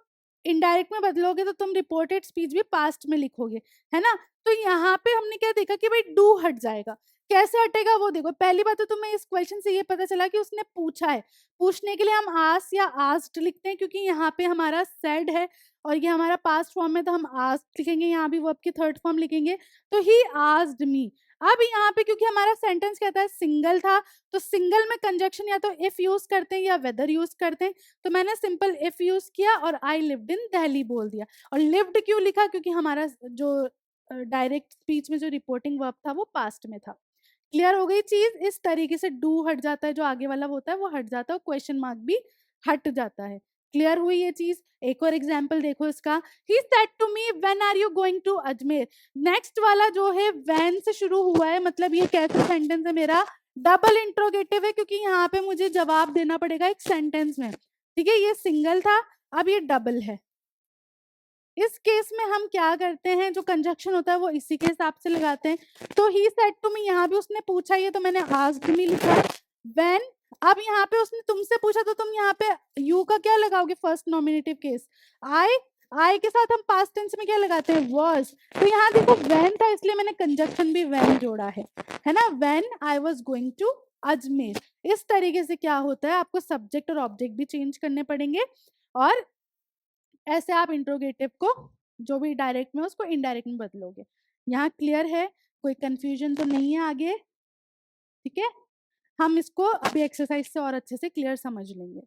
इनडायरेक्ट में बदलोगे तो तुम रिपोर्टेड स्पीच भी पास्ट में लिखोगे, है ना। तो यहाँ पे हमने क्या देखा कि भाई डू हट जाएगा। कैसे हटेगा वो देखो, पहली बात तो तुम्हें इस क्वेश्चन से ये पता चला कि उसने पूछा है। पूछने के लिए हम आस या आस्क्ड लिखते हैं, क्योंकि यहाँ पे हमारा सेड है और ये हमारा पास्ट फॉर्म में, तो हम आस्क्ड लिखेंगे, यहाँ भी वर्ब की थर्ड फॉर्म लिखेंगे, तो ही आस्क्ड मी। अब यहाँ पे क्योंकि हमारा सेंटेंस कहता है सिंगल था, तो सिंगल में कंजक्शन या तो इफ यूज करते हैं या वेदर यूज करते हैं, तो मैंने सिंपल इफ यूज किया और आई लिव्ड इन दिल्ली बोल दिया। और लिव्ड क्यों लिखा, क्योंकि हमारा जो डायरेक्ट स्पीच में जो रिपोर्टिंग वर्ब था वो पास्ट में था। क्लियर हो गई चीज, इस तरीके से डू हट जाता है, जो आगे वाला होता है वो हट जाता है, और क्वेश्चन मार्क भी हट जाता है। क्लियर हुई ये चीज। एक और एग्जाम्पल देखो इसका, he said to me when are you going to Ajmer. Next वाला जो है व्हेन से शुरू हुआ है, मतलब ये कैसा सेंटेंस है मेरा, डबल इंट्रोगेटिव है क्योंकि यहाँ पे मुझे जवाब देना पड़ेगा एक सेंटेंस में, ठीक है। ये सिंगल था, अब ये डबल है। इस केस में हम क्या करते हैं, जो कंजक्शन होता है वो इसी के हिसाब से लगाते हैं। तो ही सेड टू मी, यहाँ भी उसने पूछा, ये तो मैंने आस्क्ड मी लिखा। व्हेन, अब यहाँ पे उसने तुमसे पूछा तो तुम यहाँ पे यू का क्या लगाओगे, फर्स्ट नॉमिनेटिव केस। आई, आई के साथ हम पास्ट टेंस में क्या लगाते हैं, वाज। तो यहाँ देखो व्हेन था इसलिए मैंने कंजक्शन भी व्हेन जोड़ा है ना। When I was going to Ajmer. इस तरीके से क्या होता है, आपको सब्जेक्ट और ऑब्जेक्ट भी चेंज करने पड़ेंगे, और ऐसे आप इंट्रोगेटिव को जो भी डायरेक्ट में उसको इनडायरेक्ट में बदलोगे। यहाँ क्लियर है, कोई कंफ्यूजन तो नहीं है आगे, ठीक है। हम इसको अभी एक्सरसाइज से और अच्छे से क्लियर समझ लेंगे।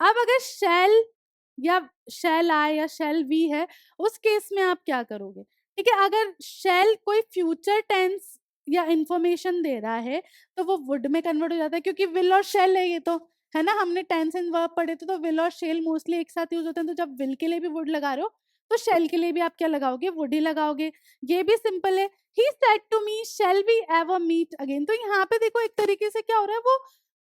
अब अगर शेल या शेल आई या शेल वी है, उस केस में आप क्या करोगे, ठीक है। अगर शेल कोई फ्यूचर टेंस या इंफॉर्मेशन दे रहा है तो वो वुड में कन्वर्ट हो जाता है, क्योंकि विल और शेल है ये तो, है ना। हमने टेंस एंड वर्ब पढ़े थे, तो विल और शेल मोस्टली एक साथ यूज होते हैं। तो जब विल के लिए भी वुड लगा रहे हो तो शेल के लिए भी आप क्या लगाओगे, वुड ही लगाओगे। ये भी सिंपल है। He said to me shall we ever meet again. तो यहाँ पे देखो एक तरीके से क्या हो रहा है, वो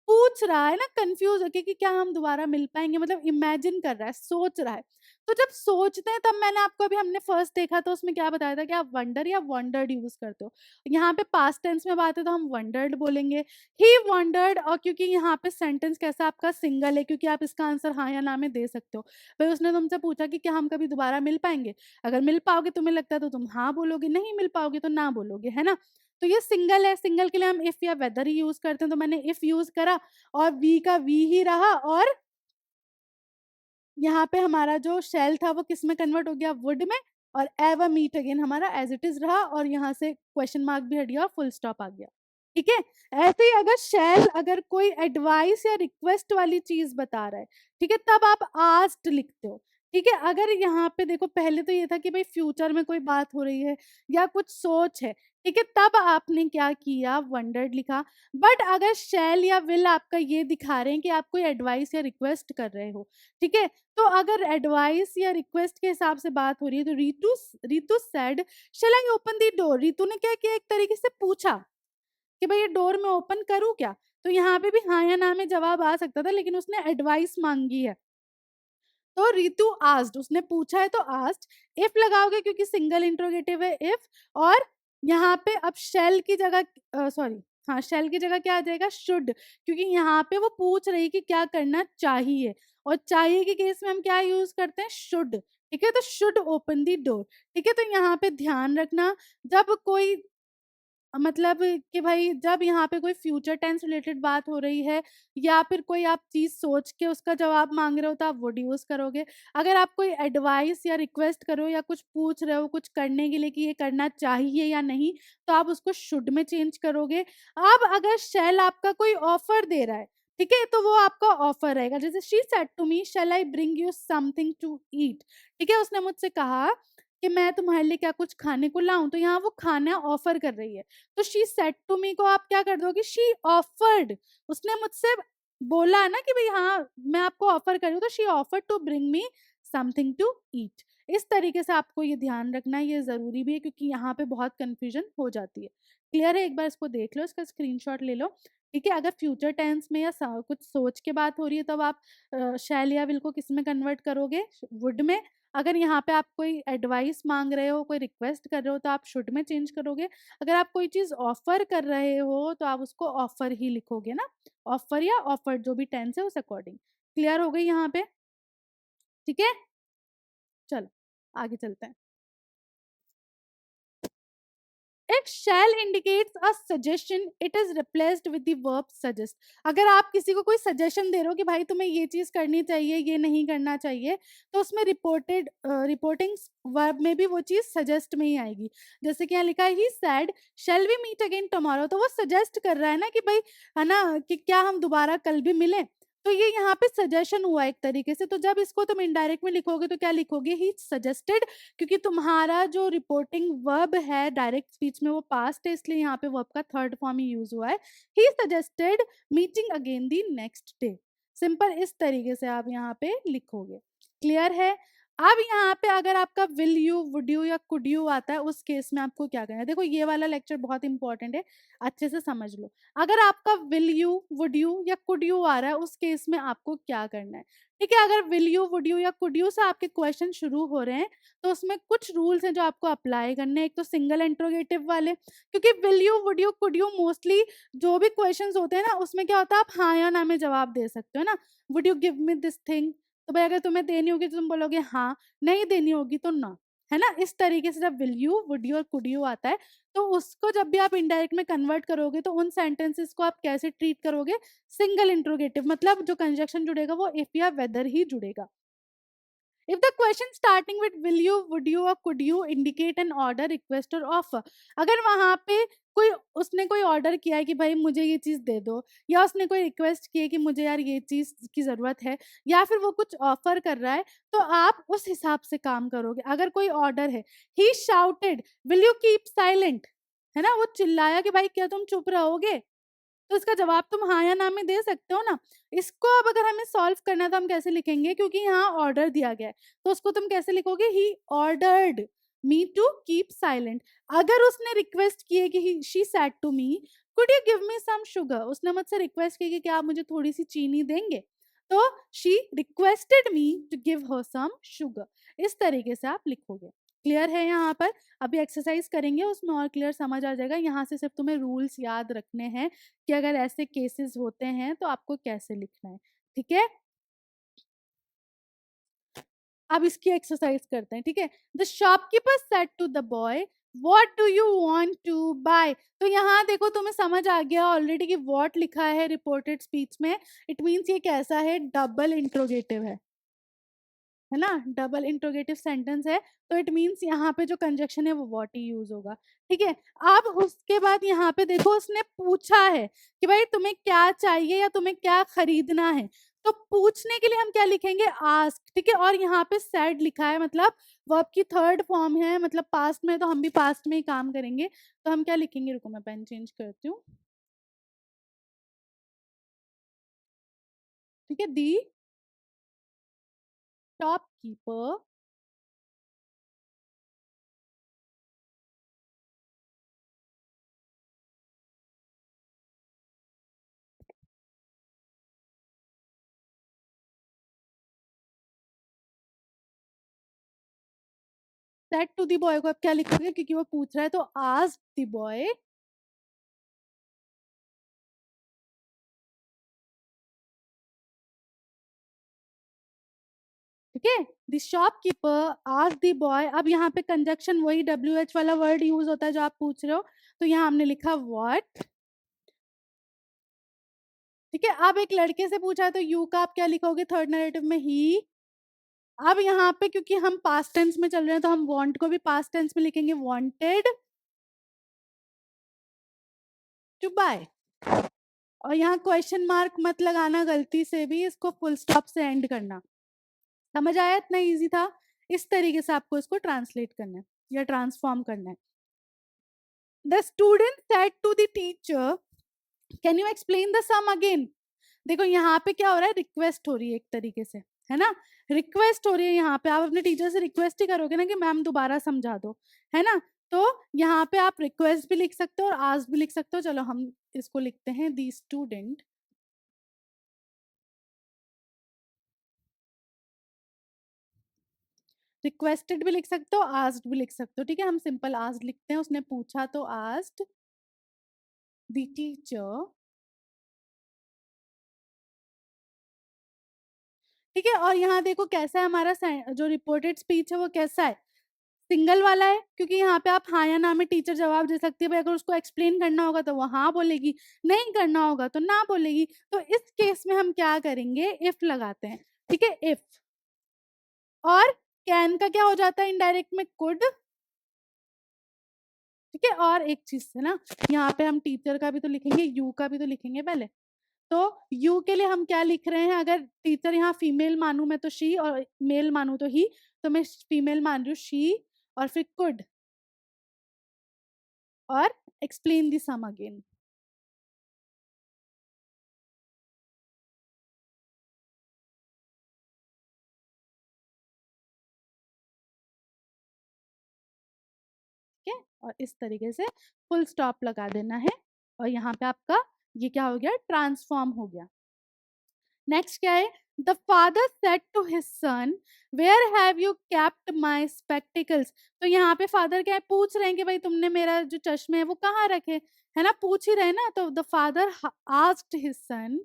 पूछ रहा है ना, कंफ्यूज होके कि क्या हम दोबारा मिल पाएंगे, मतलब इमेजिन कर रहा है, सोच रहा है। तो जब सोचते हैं तब मैंने आपको अभी हमने फर्स्ट देखा तो उसमें क्या बताया था कि आप वंडर या वंडर्ड यूज करते हो। यहाँ पे पास्ट टेंस में बात है तो हम वंडर्ड बोलेंगे। ही वंडर्ड, और क्योंकि यहाँ पे सेंटेंस कैसा आपका सिंगल है, क्योंकि आप इसका आंसर हाँ या ना में दे सकते हो। भाई उसने तुमसे पूछा कि क्या हम कभी दोबारा मिल पाएंगे, अगर मिल पाओगे तुम्हें लगता है तो तुम हाँ बोलोगे, नहीं मिल पाओगे तो ना बोलोगे, है ना। तो ये सिंगल है, सिंगल के लिए हम इफ या वेदर ही यूज करते हैं, तो मैंने इफ यूज करा और वी का वी ही रहा, और यहाँ पे हमारा जो शेल था वो किस में कन्वर्ट हो गया, वुड में। और एवर मीट अगेन हमारा एज इट इज रहा, और यहाँ से क्वेश्चन मार्क भी हट गया और फुल स्टॉप आ गया, ठीक है। ऐसे ही अगर शेल अगर कोई एडवाइस या रिक्वेस्ट वाली चीज बता रहा है, ठीक है, तब आप आस्क्ड लिखते हो, ठीक है। अगर यहाँ पे देखो पहले तो ये था कि भाई फ्यूचर में कोई बात हो रही है या कुछ सोच है, ठीक है, तब आपने क्या किया, वंडर्ड लिखा। बट अगर शेल या विल आपका ये दिखा रहे हैं कि आप कोई एडवाइस या रिक्वेस्ट कर रहे हो, ठीक है, तो अगर एडवाइस या रिक्वेस्ट के हिसाब से बात हो रही है तो Ritu Ritu said shall I open the door. Ritu ने क्या किया, एक तरीके से पूछा कि भाई ये डोर में ओपन करूं क्या। तो यहाँ पे भी हाँ या ना में जवाब आ सकता था, लेकिन उसने एडवाइस मांगी है तो रितु आस्क्ड, उसने पूछा है तो आस्क्ड। इफ लगाओगे क्योंकि सिंगल इंट्रोगेटिव है इफ, और यहाँ पे अब शेल की जगह सॉरी, हाँ शेल की जगह क्या आ जाएगा, शुड, क्योंकि यहाँ पे वो पूछ रही कि क्या करना चाहिए, और चाहिए के केस में हम क्या यूज करते हैं, शुड, ठीक है। तो शुड ओपन दी डोर, ठीक है। तो यहाँ पे ध्यान रखना, जब कोई मतलब कि भाई जब यहाँ पे कोई फ्यूचर टेंस रिलेटेड बात हो रही है या फिर कोई आप चीज सोच के उसका जवाब मांग रहे हो तो आप वुड यूज करोगे। अगर आप कोई एडवाइस या रिक्वेस्ट करो या कुछ पूछ रहे हो कुछ करने के लिए कि ये करना चाहिए या नहीं, तो आप उसको शुड में चेंज करोगे। अब अगर शेल आपका कोई ऑफर दे रहा है, ठीक है, तो वो आपका ऑफर रहेगा। जैसे she said to me shall I bring you something to eat, ठीक है, उसने मुझसे कहा कि मैं तुम्हारे लिए क्या कुछ खाने को लाऊं, तो यहाँ वो खाना ऑफर कर रही है। तो शी सेड टू मी को आप क्या कर दोगे, शी ऑफर्ड, उसने मुझसे बोला ना कि भाई हाँ मैं आपको ऑफर कर रही हूँ, तो she offered to bring me something to eat. इस तरीके से आपको ये ध्यान रखना है, ये जरूरी भी है क्योंकि यहाँ पे बहुत कंफ्यूजन हो जाती है। क्लियर है, एक बार इसको देख लो, इसका स्क्रीनशॉट ले लो, ठीक है। अगर फ्यूचर टेंस में या कुछ सोच के बात हो रही है तब आप शैल या विल को किस में कन्वर्ट करोगे, वुड में। अगर यहाँ पे आप कोई एडवाइस मांग रहे हो, कोई रिक्वेस्ट कर रहे हो, तो आप शुड में चेंज करोगे। अगर आप कोई चीज ऑफर कर रहे हो तो आप उसको ऑफर ही लिखोगे ना, ऑफर या ऑफर जो भी टेंस है उस अकॉर्डिंग। क्लियर हो गई यहाँ पे, ठीक है। चलो आगे चलते हैं। If shall indicates a suggestion, it is replaced with the verb suggest. अगर आप किसी को कोई सजेशन दे रहे हो कि भाई तुम्हें ये चीज करनी चाहिए, ये नहीं करना चाहिए, तो उसमें रिपोर्टिंग वर्ब में भी वो चीज सजेस्ट में ही आएगी। जैसे कि यहाँ लिखा है he said shall we meet again tomorrow, तो वो सजेस्ट कर रहा है ना कि भाई, है ना, कि क्या हम दोबारा कल भी मिलें। तो ये यहाँ पे सजेशन हुआ एक तरीके से। तो जब इसको तुम इनडायरेक्ट में लिखोगे तो क्या लिखोगे, ही सजेस्टेड, क्योंकि तुम्हारा जो रिपोर्टिंग वर्ब है डायरेक्ट स्पीच में वो पास्ट है, इसलिए यहाँ पे वर्ब का थर्ड फॉर्म ही यूज हुआ है। He suggested meeting again the next day. Simple इस तरीके से आप यहाँ पे लिखोगे। क्लियर है। अब यहाँ पे अगर आपका विल यू, वुड यू या कुड यू आता है, उस केस में आपको क्या करना है? देखो ये वाला लेक्चर बहुत इंपॉर्टेंट है, अच्छे से समझ लो। अगर आपका विल यू, वुड यू या कुड यू आ रहा है, उस केस में आपको क्या करना है? ठीक है, अगर विल यू, वुड यू या कुड यू से आपके क्वेश्चन शुरू हो रहे हैं, तो उसमें कुछ रूल्स हैं जो आपको अप्लाई करने हैं। एक तो सिंगल इंट्रोगेटिव वाले, क्योंकि will you, would you, could you mostly जो भी क्वेश्चंस होते हैं ना, उसमें क्या होता है, आप हाँ या ना में जवाब दे सकते हो ना। Would you give me this thing? तो भाई अगर तुम्हें देनी होगी तो तुम बोलोगे हाँ, नहीं देनी होगी तो ना, है ना? इस तरीके से जब विल यू, वुड यू और कुड यू आता है, तो उसको जब भी आप इनडायरेक्ट में कन्वर्ट करोगे, तो उन सेंटेंसेस को आप कैसे ट्रीट करोगे? सिंगल इंट्रोगेटिव, मतलब जो कंजक्शन जुड़ेगा वो इफ या वेदर ही जुड़ेगा। If the question starting with will you, would you or could you indicate an order, request or offer, अगर वहाँ पे कोई उसने कोई ऑर्डर किया है कि भाई मुझे ये चीज़ दे दो, या उसने कोई रिक्वेस्ट की है कि मुझे यार ये चीज़ की ज़रूरत है, या फिर वो कुछ ऑफर कर रहा है, तो आप उस हिसाब से काम करोगे। अगर कोई ऑर्डर है, he shouted will you keep silent, है ना? वो चिल्लाया कि भाई क्या तुम चुप रहोगे? तो इसका जवाब तुम हाँ या ना में दे सकते हो ना। इसको अब अगर हमें सॉल्व करना है तो हम कैसे लिखेंगे? क्योंकि यहाँ ऑर्डर दिया गया है, तो उसको तुम कैसे लिखोगे? He ordered me to keep silent. अगर उसने रिक्वेस्ट की है कि she said to me could you give me some sugar, उसने मुझसे रिक्वेस्ट की कि क्या आप मुझे थोड़ी सी चीनी देंगे, तो she requested me to give her some sugar. इस तरीके से आप लिखोगे। क्लियर है यहाँ पर? अभी एक्सरसाइज करेंगे, उसमें और क्लियर समझ आ जाएगा। यहाँ से सिर्फ तुम्हें रूल्स याद रखने हैं कि अगर ऐसे केसेस होते हैं तो आपको कैसे लिखना है। ठीक है, अब इसकी एक्सरसाइज करते हैं। ठीक है, the shopkeeper said to the boy what do you want to buy. तो यहाँ देखो तुम्हें समझ आ गया ऑलरेडी कि व्हाट लिखा है रिपोर्टेड स्पीच में, इट मीन्स ये कैसा है? डबल इंट्रोगेटिव है ना? डबल इंट्रोगेटिव सेंटेंस है, तो इट मीन्स यहाँ पे जो कंजक्शन है वो व्हाट ही यूज होगा। ठीक है, अब उसके बाद यहाँ पे देखो उसने पूछा है कि भाई तुम्हें क्या चाहिए या तुम्हें क्या खरीदना है, तो पूछने के लिए हम क्या लिखेंगे? आस्क। ठीक है, और यहाँ पे सेड लिखा है, मतलब वर्ब की थर्ड फॉर्म है, मतलब पास्ट में, तो हम भी पास्ट में ही काम करेंगे। तो हम क्या लिखेंगे? रुको मैं पेन चेंज करती हूँ। ठीक है, the shopkeeper said to the boy को अब क्या लिखोगे? क्योंकि वो पूछ रहा है, तो आस्क दी बॉय। ठीक है, the shopkeeper ask the boy. अब यहाँ पे कंजक्शन वही डब्ल्यू एच वाला वर्ड यूज होता है जो आप पूछ रहे हो, तो यहाँ हमने लिखा व्हाट। ठीक है, अब एक लड़के से पूछा है तो यू का आप क्या लिखोगे थर्ड नरेटिव में? ही। अब यहाँ पे क्योंकि हम पास्ट टेंस में चल रहे हैं, तो हम वांट को भी पास्ट टेंस में लिखेंगे, वांटेड टू बाय। और यहाँ क्वेश्चन मार्क मत लगाना गलती से भी, इसको फुल स्टॉप से एंड करना। समझ आया? इतना इजी था। इस तरीके से आपको इसको ट्रांसलेट करना है या ट्रांसफॉर्म करना है। The student said to the teacher can you explain the sum again. देखो यहाँ पे क्या हो रहा है? रिक्वेस्ट हो रही है एक तरीके से, है ना? रिक्वेस्ट हो रही है यहाँ पे, आप अपने टीचर से रिक्वेस्ट ही करोगे ना कि मैम दोबारा समझा दो, है ना? तो यहाँ पे आप रिक्वेस्ट भी लिख सकते हो और आस्क भी लिख सकते हो। चलो हम इसको लिखते हैं, दी स्टूडेंट रिक्वेस्टेड भी लिख सकते हो, आस्क्ड भी लिख सकते हो। ठीक है, हम सिंपल आस्क्ड लिखते हैं, उसने पूछा तो आस्क्ड द टीचर। ठीक है, और यहाँ देखो कैसा है हमारा जो रिपोर्टेड स्पीच है वो कैसा है? सिंगल वाला है, क्योंकि यहाँ पे आप हाँ या ना में टीचर जवाब दे सकती है। भाई अगर उसको एक्सप्लेन करना होगा तो वो हाँ बोलेगी, नहीं करना होगा तो ना बोलेगी। तो इस केस में हम क्या करेंगे? इफ लगाते हैं। ठीक है, इफ। और कैन का क्या हो जाता है इनडायरेक्ट में? कुड। ठीक है, और एक चीज है ना, यहाँ पे हम टीचर का भी तो लिखेंगे, यू का भी तो लिखेंगे पहले। तो यू के लिए हम क्या लिख रहे हैं? अगर टीचर यहाँ फीमेल मानू मैं तो शी, और मेल मानू तो ही, तो मैं फीमेल मान रही हूँ, शी। और फिर कुड, और एक्सप्लेन द सम अगेन। और इस तरीके से फुल स्टॉप लगा देना है और यहाँ पे आपका ये क्या हो गया, ट्रांसफॉर्म हो गया। नेक्स्ट क्या है, the father said to his son where have you kept my spectacles. तो यहाँ पे फादर क्या है, पूछ रहे हैं कि भाई तुमने मेरा जो चश्मे है वो कहाँ रखे, है ना, पूछ ही रहे ना। तो the father asked his son,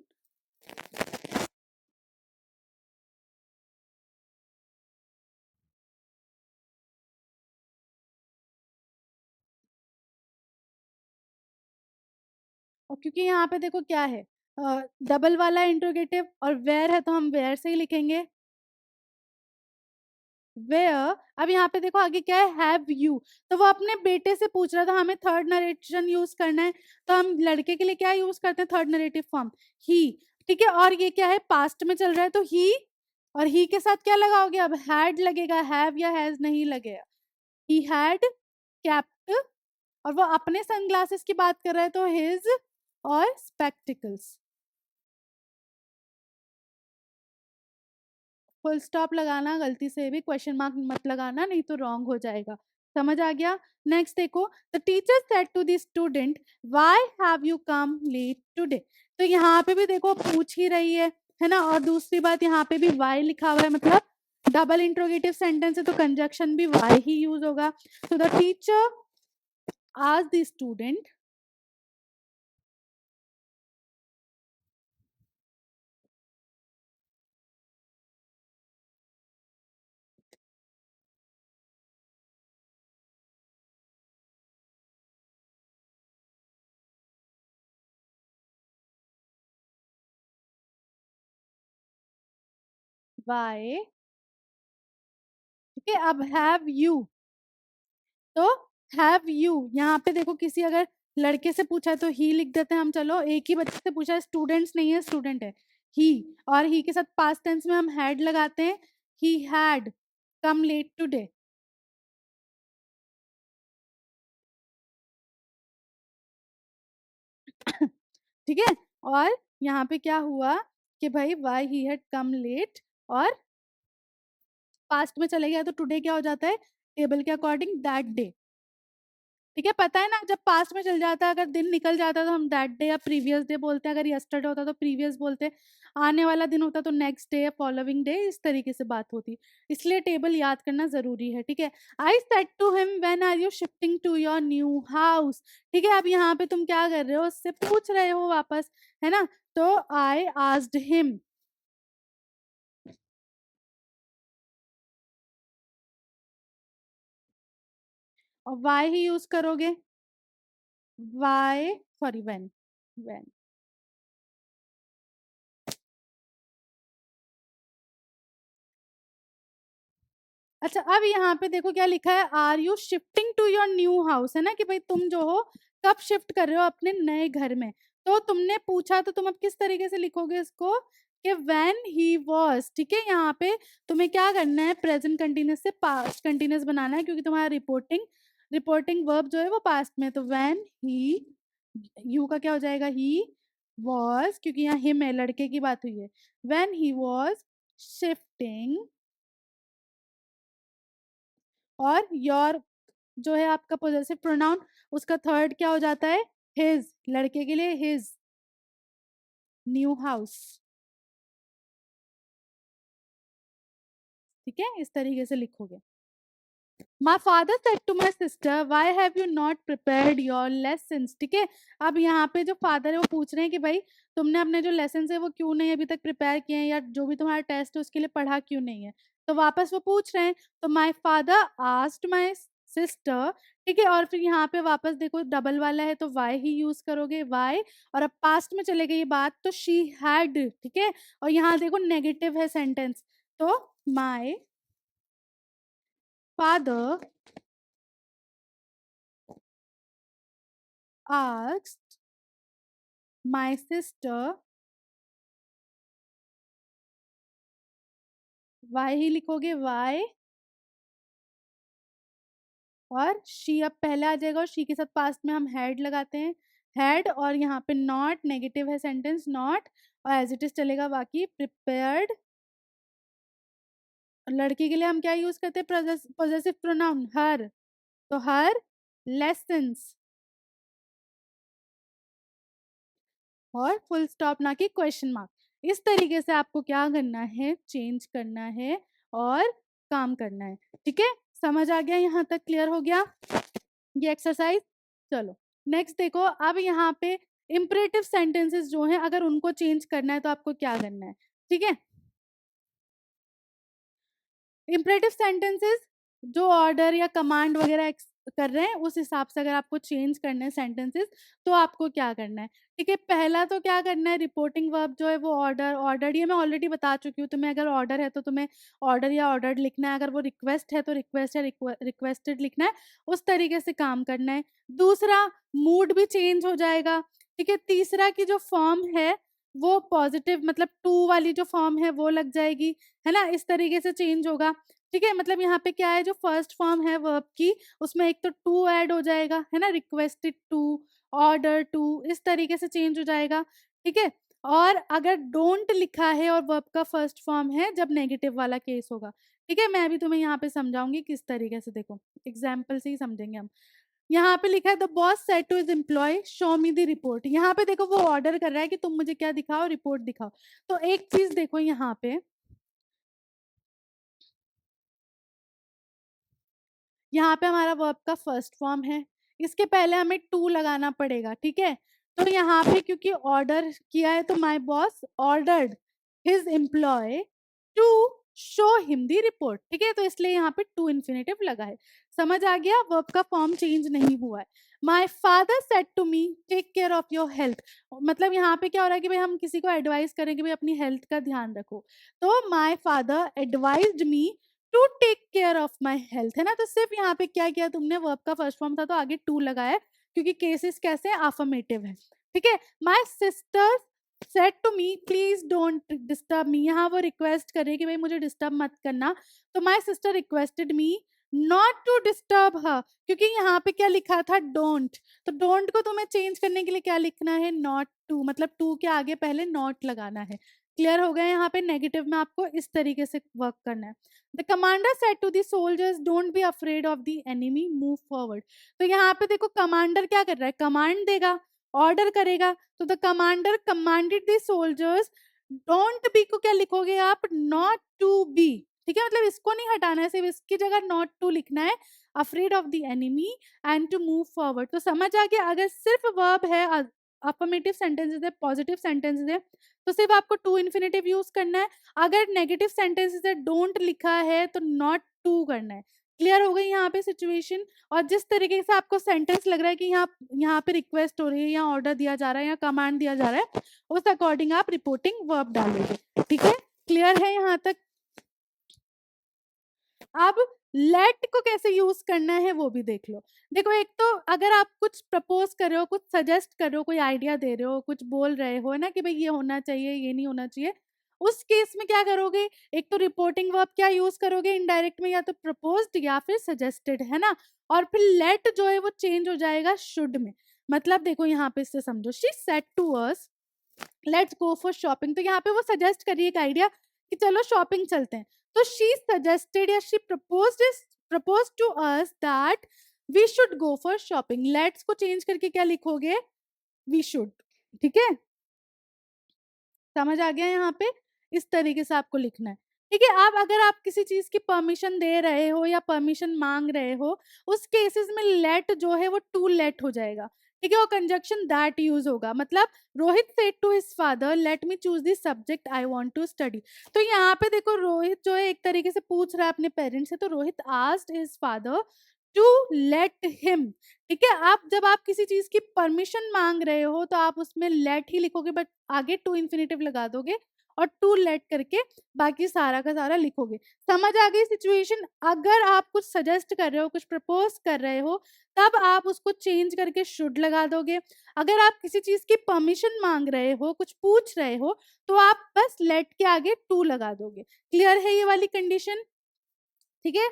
और क्योंकि यहाँ पे देखो क्या है, डबल वाला इंट्रोगेटिव और वेयर है तो हम वेयर से ही लिखेंगे, वेयर। अब यहाँ पे देखो आगे क्या है, हैव यू, तो वो अपने बेटे से पूछ रहा था, हमें थर्ड नरेशन यूज करना है, तो हम लड़के के लिए क्या यूज करते हैं, थर्ड नरेटिव फॉर्म ही, ठीक है। और ये क्या है, पास्ट में चल रहा है तो ही, और ही के साथ क्या लगाओगे, अब हैड लगेगा, हैव या हैज नहीं लगेगा। ही हैड कैप्ट, और वो अपने सनग्लासेस की बात कर रहा है तो हिज, और स्पेक्टिकल्स। फुल स्टॉप लगाना, गलती से भी क्वेश्चन मार्क मत लगाना, नहीं तो रॉन्ग हो जाएगा। समझ आ गया। नेक्स्ट देखो, the teacher said to the student why have you come late today. तो यहाँ पे भी देखो पूछ ही रही है ना, और दूसरी बात यहाँ पे भी वाई लिखा हुआ है, मतलब डबल इंट्रोगेटिव सेंटेंस है तो कंजक्शन भी वाई ही यूज होगा। तो द टीचर आज द स्टूडेंट, वाई, ठीक है। अब हैव यू, तो हैव यू यहाँ पे देखो, किसी अगर लड़के से पूछा है तो ही लिख देते हैं हम, चलो एक ही बच्चे से पूछा है, स्टूडेंट्स नहीं है, स्टूडेंट है, ही, और ही के साथ पास्ट टेंस में हम हैड लगाते हैं, he had come late today, ठीक है। और यहाँ पे क्या हुआ कि भाई why he had come late, और पास्ट में चले गया तो टुडे क्या हो जाता है, टेबल के अकॉर्डिंग दैट डे, ठीक है। पता है ना, जब पास्ट में चल जाता है, अगर दिन निकल जाता है तो हम दैट डे या प्रीवियस डे बोलते हैं, अगर यस्टरडे होता तो प्रीवियस बोलते, आने वाला दिन होता तो नेक्स्ट डे या फॉलोइंग डे, इस तरीके से बात होती। इसलिए टेबल याद करना जरूरी है, ठीक है। I said to him when are you shifting to your new house, ठीक है। अब यहाँ पे तुम क्या कर रहे हो, उससे पूछ रहे हो वापस, है ना। तो आई आस्क्ड हिम, और वाई ही यूज करोगे, वाई, सॉरी व्हेन, व्हेन। अच्छा, अब यहाँ पे देखो क्या लिखा है, are you shifting to your new house, है ना, कि भाई तुम जो हो कब शिफ्ट कर रहे हो अपने नए घर में। तो तुमने पूछा तो तुम अब किस तरीके से लिखोगे इसको, कि व्हेन ही वॉज, ठीक है। यहाँ पे तुम्हें क्या करना है, प्रेजेंट कंटिन्यूस से पास्ट कंटिन्यूस बनाना है, क्योंकि तुम्हारा रिपोर्टिंग रिपोर्टिंग वर्ब जो है वो पास्ट में, तो व्हेन ही, यू का क्या हो जाएगा, ही वॉज, क्योंकि यहाँ हिम है, लड़के की बात हुई है, व्हेन ही वॉज शिफ्टिंग, और योर जो है आपका पोजेसिव प्रोनाउन, उसका थर्ड क्या हो जाता है, हिज, लड़के के लिए हिज न्यू हाउस, ठीक है। इस तरीके से लिखोगे। My father said to my sister why have you not prepared your lessons, ठीक है। अब यहाँ पे जो फादर है वो पूछ रहे हैं कि भाई तुमने अपने जो लेसन है वो क्यों नहीं अभी तक प्रिपेयर किए हैं, या जो भी तुम्हारा टेस्ट है उसके लिए पढ़ा क्यों नहीं है। तो वापस वो पूछ रहे हैं, तो my father asked my sister, ठीक है। और फिर यहाँ पे वापस देखो डबल वाला है तो वाई ही यूज करोगे, वाई, और अब पास्ट में चले गई ये बात तो शी हैड, ठीक है। और यहाँ देखो नेगेटिव है सेंटेंस, तो my father asked my sister, why he लिखोगे, वाई, और शी अब पहले आ जाएगा, और शी के साथ पास्ट में हम हैड लगाते हैं, हैड, और यहाँ पे नॉट, नेगेटिव है सेंटेंस, नॉट, और एज इट इज चलेगा बाकी, प्रिपेयर्ड। लड़की के लिए हम क्या यूज करते हैं, पोजेसिव प्रोनाउन हर, तो हर लेसन्स, और फुल स्टॉप ना कि क्वेश्चन मार्क। इस तरीके से आपको क्या करना है, चेंज करना है और काम करना है। ठीक है, समझ आ गया? यहाँ तक क्लियर हो गया ये एक्सरसाइज? चलो नेक्स्ट देखो। अब यहाँ पे इम्परेटिव सेंटेंसेस जो हैं, अगर उनको चेंज करना है तो आपको क्या करना है? ठीक है, इम्परेटिव सेंटेंसेस जो ऑर्डर या कमांड वगैरह कर रहे हैं, उस हिसाब से अगर आपको चेंज करना है सेंटेंसेस, तो आपको क्या करना है? ठीक है, पहला तो क्या करना है, रिपोर्टिंग वर्ब जो है वो ऑर्डर, ऑर्डर ये मैं ऑलरेडी बता चुकी हूँ। तुम्हें अगर ऑर्डर है तो तुम्हें ऑर्डर या ऑर्डर्ड लिखना है, अगर वो रिक्वेस्ट है तो रिक्वेस्ट या रिक्वेस्टेड लिखना है, उस तरीके से काम करना है। दूसरा, मूड भी चेंज हो जाएगा। ठीक है, तीसरा की जो फॉर्म है वो पॉजिटिव, मतलब टू वाली जो फॉर्म है वो लग जाएगी, है ना, इस तरीके से चेंज होगा। ठीक है, मतलब यहाँ पे क्या है, जो फर्स्ट फॉर्म है वर्ब की, उसमें एक तो टू ऐड हो जाएगा, है ना, रिक्वेस्टेड टू, ऑर्डर टू, इस तरीके से चेंज हो जाएगा। ठीक है, और अगर डोंट लिखा है और वर्ब का फर्स्ट फॉर्म है, जब नेगेटिव वाला केस होगा। ठीक है, मैं अभी तुम्हें यहाँ पे समझाऊंगी किस तरीके से, देखो एग्जाम्पल से ही समझेंगे हम। यहाँ पे लिखा है the boss said to his employee show me the report. यहाँ पे देखो वो ऑर्डर कर रहा है कि तुम मुझे क्या दिखाओ, रिपोर्ट दिखाओ। तो एक चीज देखो यहाँ पे, यहाँ पे हमारा वर्ब का फर्स्ट फॉर्म है, इसके पहले हमें टू लगाना पड़ेगा। ठीक है, तो यहाँ पे क्योंकि ऑर्डर किया है, तो my boss ordered his employee to show him the report. ठीक है, तो इसलिए यहाँ पे टू इन्फिनेटिव लगा है। समझ आ गया? वर्ब का फॉर्म चेंज नहीं हुआ है। My father said to me take care of your health. मतलब यहाँ पे क्या हो रहा है कि भाई हम किसी को एडवाइस करें कि भाई अपनी हेल्थ का ध्यान रखो, तो my father advised me to take care of my health, है ना। तो सिर्फ यहाँ पे क्या किया तुमने, वर्ब का फर्स्ट फॉर्म था तो आगे टू लगाया, क्योंकि केसेस कैसे अफर्मेटिव है। ठीक है, my sister said to me please don't disturb me. यहाँ वो रिक्वेस्ट करे कि भाई मुझे डिस्टर्ब मत करना, तो my sister requested me not to disturb her, क्योंकि यहाँ पे क्या लिखा था, डोंट। तो डोंट को तुम्हें चेंज करने के लिए क्या लिखना है, नॉट टू, मतलब टू के आगे पहले नॉट लगाना है। क्लियर हो गया? यहाँ पे नेगेटिव में आपको इस तरीके से वर्क करना है। The commander said to the soldiers don't be afraid of the enemy, move forward. तो यहाँ पे देखो कमांडर क्या कर रहा है, कमांड देगा, ऑर्डर करेगा। तो the commander commanded the soldiers, don't B को क्या लिखोगे आप, नॉट टू बी। ठीक है, मतलब इसको नहीं हटाना है, सिर्फ इसकी जगह नॉट टू लिखना है, afraid of the enemy and to move forward. तो समझ आ गया? अगर सिर्फ वर्ब है, अफर्मेटिव सेंटेंसेस है, पॉजिटिव सेंटेंसेस है, तो सिर्फ आपको टू इन्फिनेटिव यूज करना है। अगर नेगेटिव सेंटेंसेस है, डोंट लिखा है, तो नॉट टू करना है। क्लियर हो गई यहाँ पे सिचुएशन? और जिस तरीके से आपको सेंटेंस लग रहा है कि यहाँ पे रिक्वेस्ट हो रही है या ऑर्डर दिया जा रहा है या कमांड दिया जा रहा है, उस अकॉर्डिंग आप रिपोर्टिंग वर्ब डालोगे। ठीक है, क्लियर है यहाँ तक? अब लेट को कैसे यूज करना है वो भी देख लो। देखो, एक तो अगर आप कुछ प्रपोज कर रहे हो, कुछ सजेस्ट कर रहे हो, कोई आइडिया दे रहे हो, कुछ बोल रहे हो ना कि भाई ये होना चाहिए, ये नहीं होना चाहिए, उस केस में क्या करोगे, एक तो रिपोर्टिंग वर्ब क्या यूज करोगे इनडायरेक्ट में, या तो प्रपोज्ड या फिर सजेस्टेड, है ना। और फिर लेट जो है वो चेंज हो जाएगा शुड में। मतलब देखो यहाँ पे इससे समझो, she said to us let's go for shopping. तो यहाँ पे वो सजेस्ट करिए एक आइडिया कि चलो शॉपिंग चलते हैं। तो शी सजेस्टेड या she proposed to us that we should go for shopping. Let's को चेंज करके क्या लिखोगे, वी शुड। ठीक है, समझ आ गया यहाँ पे? इस तरीके से आपको लिखना है। ठीक है, अब अगर आप किसी चीज की परमिशन दे रहे हो या परमिशन मांग रहे हो, उस केसेस में लेट जो है वो टू लेट हो जाएगा। ठीक है, वो कंजक्शन दैट यूज होगा। मतलब Rohit said to his father let me choose the subject I want to study. तो यहाँ पे देखो रोहित जो है एक तरीके से पूछ रहा है अपने पेरेंट्स से, तो Rohit asked his father to let him. ठीक है, आप जब आप किसी चीज की परमिशन मांग रहे हो तो आप उसमें लेट ही लिखोगे, बट आगे टू इन्फिनेटिव लगा दोगे और टू लेट करके बाकी सारा का सारा लिखोगे। समझ आ गई सिचुएशन? अगर आप कुछ सजेस्ट कर रहे हो, कुछ प्रपोज कर रहे हो, तब आप उसको चेंज करके शुड लगा दोगे। अगर आप किसी चीज की परमिशन मांग रहे हो, कुछ पूछ रहे हो, तो आप बस लेट के आगे टू लगा दोगे। क्लियर है ये वाली कंडीशन? ठीक है,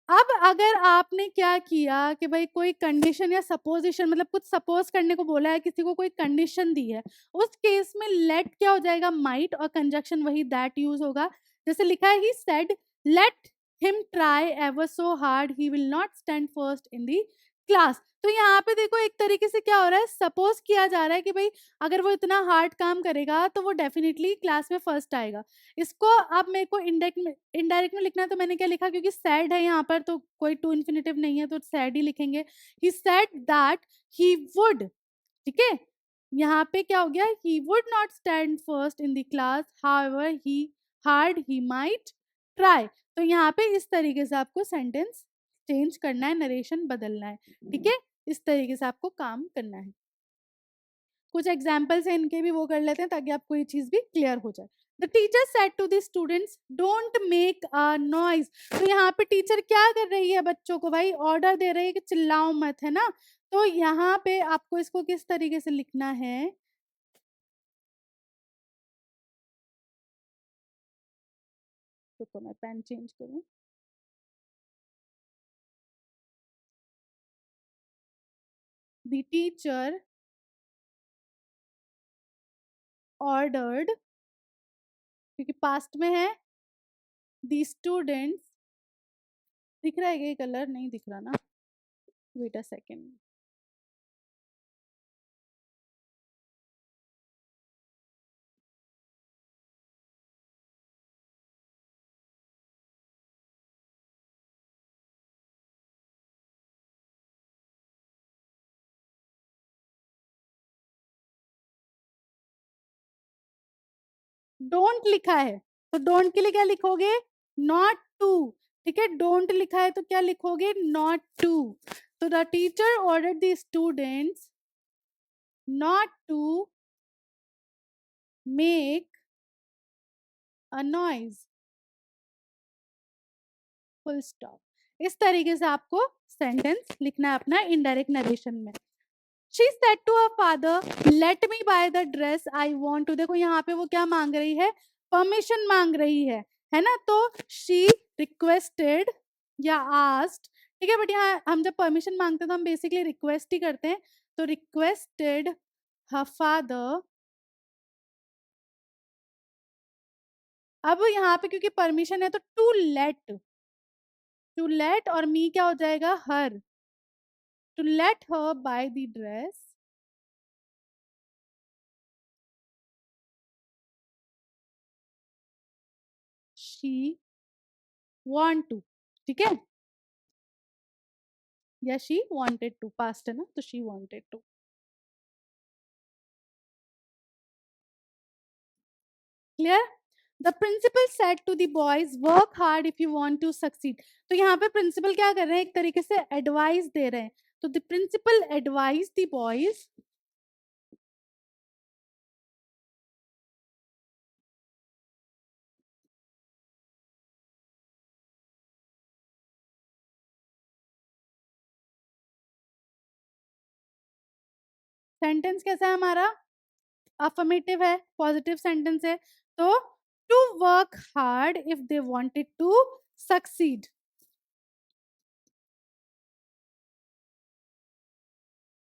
अब अगर आपने क्या किया कि भाई कोई कंडीशन या सपोजिशन, मतलब कुछ सपोज करने को बोला है, किसी को कोई कंडीशन दी है, उस केस में लेट क्या हो जाएगा, माइट, और कंजक्शन वही दैट यूज होगा। जैसे लिखा है he said let him try ever so hard he will not stand first in the class. तो यहाँ पे देखो एक तरीके से क्या हो रहा है, सपोज किया जा रहा है कि भाई अगर वो इतना हार्ड काम करेगा तो वो डेफिनेटली क्लास में फर्स्ट आएगा. इसको अब मेरे को इनडायरेक्ट में लिखना है, तो मैंने क्या लिखा, क्योंकि सैड है यहाँ पर तो कोई टू इन्फिनेटिव नहीं है तो सैड ही लिखेंगे. He said that he would, ठीक है, यहाँ पे क्या हो गया, he would not stand first in the class however he hard he might try. तो यहाँ पे इस तरीके से आपको सेंटेंस चेंज करना है, नरेशन बदलना है, ठीक है, इस तरीके से आपको काम करना है. कुछ एग्जाम्पल्स हैं इनके भी वो कर लेते हैं ताकि आपको ये चीज भी क्लियर हो जाए. The teacher said to the students don't make a noise. तो यहाँ पे टीचर क्या कर रही है, बच्चों को भाई ऑर्डर दे रही है कि चिल्लाओ मत, है ना. तो यहाँ पे आपको इसको किस तरीके से लिखना है, तो मैं पेन चेंज करूं. द टीचर ऑर्डर्ड, क्योंकि पास्ट में है, द स्टूडेंट्स, दिख रहा है ये कलर, नहीं दिख रहा ना, वेट अ सेकेंड. डोंट लिखा है तो डोंट के लिए क्या लिखोगे, नॉट टू, ठीक है, डोंट लिखा है तो क्या लिखोगे, नॉट टू. तो the teacher order the students not to make a noise, full stop. इस तरीके से आपको सेंटेंस लिखना है अपना इनडायरेक्ट नरेशन में. She said to her father, let me buy the dress I want to. देखो यहाँ पे वो क्या मांग रही है, परमिशन मांग रही है ना. तो she requested या asked, ठीक है, बट यहाँ हम जब परमिशन मांगते हैं तो हम बेसिकली रिक्वेस्ट ही करते हैं. तो requested her father. अब यहाँ पे क्योंकि परमिशन है तो टू लेट और मी क्या हो जाएगा, her, to let her buy the dress she want to, ठीक है, या शी वांटेड टू, पास्ट है ना तो she wanted to. Clear. The principal said to the boys work hard if you want to succeed. तो यहाँ पे principal क्या कर रहे हैं, एक तरीके से एडवाइस दे रहे हैं. तो the principal advise the boys, sentence कैसा है हमारा, अफर्मेटिव है, पॉजिटिव सेंटेंस है. तो to work hard if they wanted to succeed.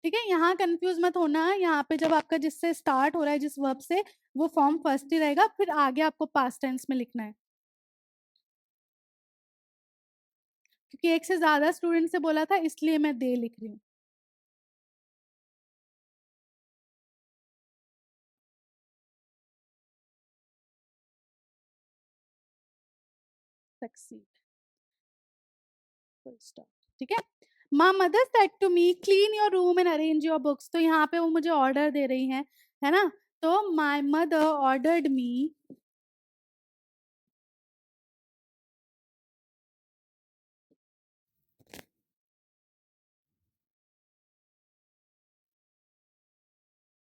ठीक है, यहाँ कंफ्यूज मत होना. यहाँ पे जब आपका जिससे स्टार्ट हो रहा है, जिस वर्ब से, वो फॉर्म फर्स्ट ही रहेगा, फिर आगे आपको पास्ट टेंस में लिखना है. क्योंकि एक से ज्यादा स्टूडेंट से बोला था इसलिए मैं दे लिख रही हूँ. Succeed, full stop. ठीक है. माँ mother said to me clean your room and arrange your books. तो यहाँ पे वो मुझे ऑर्डर दे रही हैं, है ना. तो माई मदर ऑर्डर्ड मी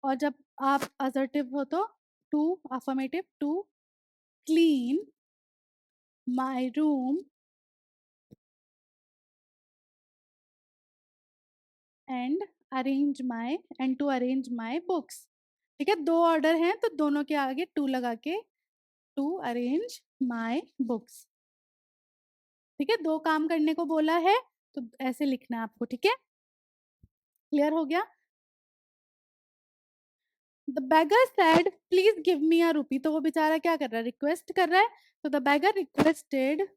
और जब आप असर्टिव हो तो to, affirmative, to clean my room and to arrange my books. ठीक है, दो ऑर्डर हैं तो दोनों के आगे टू लगा के, टू अरेंज माई बुक्स. ठीक है, दो काम करने को बोला है तो ऐसे लिखना है आपको. ठीक है, क्लियर हो गया. The beggar said please give me a rupee. तो वो बेचारा क्या कर रहा है, रिक्वेस्ट कर रहा है. तो the beggar requested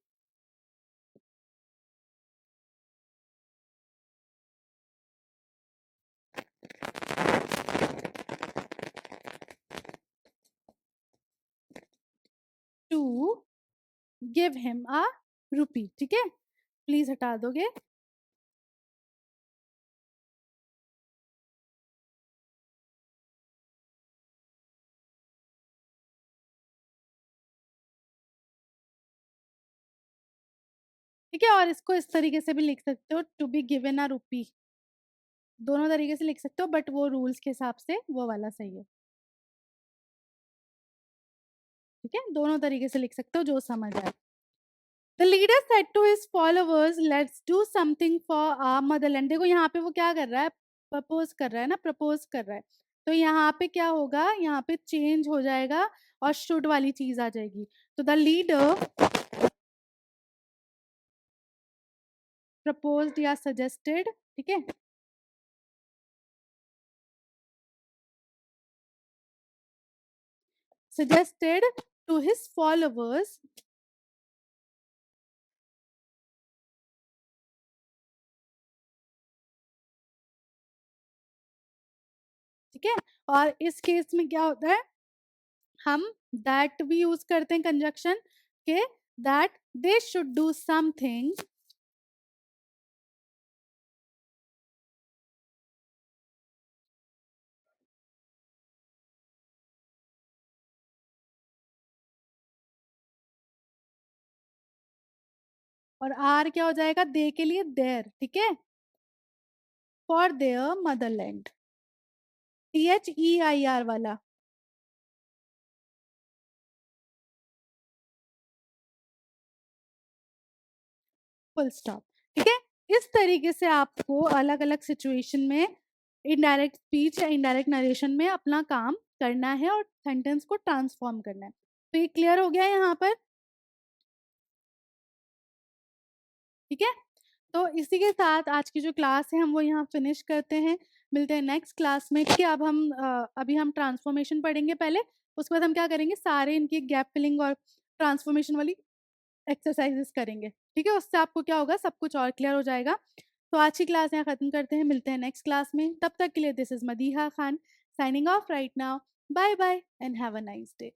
to give him a rupee. ठीक है, प्लीज हटा दोगे। ठीक है, और इसको इस तरीके से भी लिख सकते हो, टू बी गिवन अ रुपी। दोनों तरीके से लिख सकते हो, बट वो रूल्स के हिसाब से वो वाला सही है। ठीक है, दोनों तरीके से लिख सकते हो, जो समझ आए। The leader said to his followers, let's do something for our motherland. देखो यहाँ पे वो क्या कर रहा है, प्रपोज कर रहा है ना, प्रपोज कर रहा है। तो यहाँ पे क्या होगा, यहाँ पे चेंज हो जाएगा और शुड वाली चीज आ जाएगी। तो द लीडर प्रपोज्ड या सजेस्टेड। ठीक है, suggested to his followers, ठीक है। और इस केस में क्या होता है, हम दैट भी यूज करते हैं कंजक्शन के, that they should do something और आर क्या हो जाएगा, दे के लिए देयर। ठीक है, फॉर देयर मदरलैंड, THEIR वाला, फुल स्टॉप। ठीक है, इस तरीके से आपको अलग अलग सिचुएशन में इनडायरेक्ट स्पीच या इनडायरेक्ट नरेशन में अपना काम करना है और सेंटेंस को ट्रांसफॉर्म करना है। तो ये क्लियर हो गया यहाँ पर। ठीक है, तो इसी के साथ आज की जो क्लास है हम वो यहाँ फिनिश करते हैं। मिलते हैं नेक्स्ट क्लास में। ठीक है, अब हम अभी हम ट्रांसफॉर्मेशन पढ़ेंगे पहले, उसके बाद हम क्या करेंगे, सारे इनकी गैप फिलिंग और ट्रांसफॉर्मेशन वाली एक्सरसाइजेस करेंगे। ठीक है, उससे आपको क्या होगा, सब कुछ और क्लियर हो जाएगा। तो आज की क्लास यहाँ खत्म करते हैं, मिलते हैं नेक्स्ट क्लास में। तब तक के लिए this is Madiha Khan signing off right now. Bye bye and have a nice day.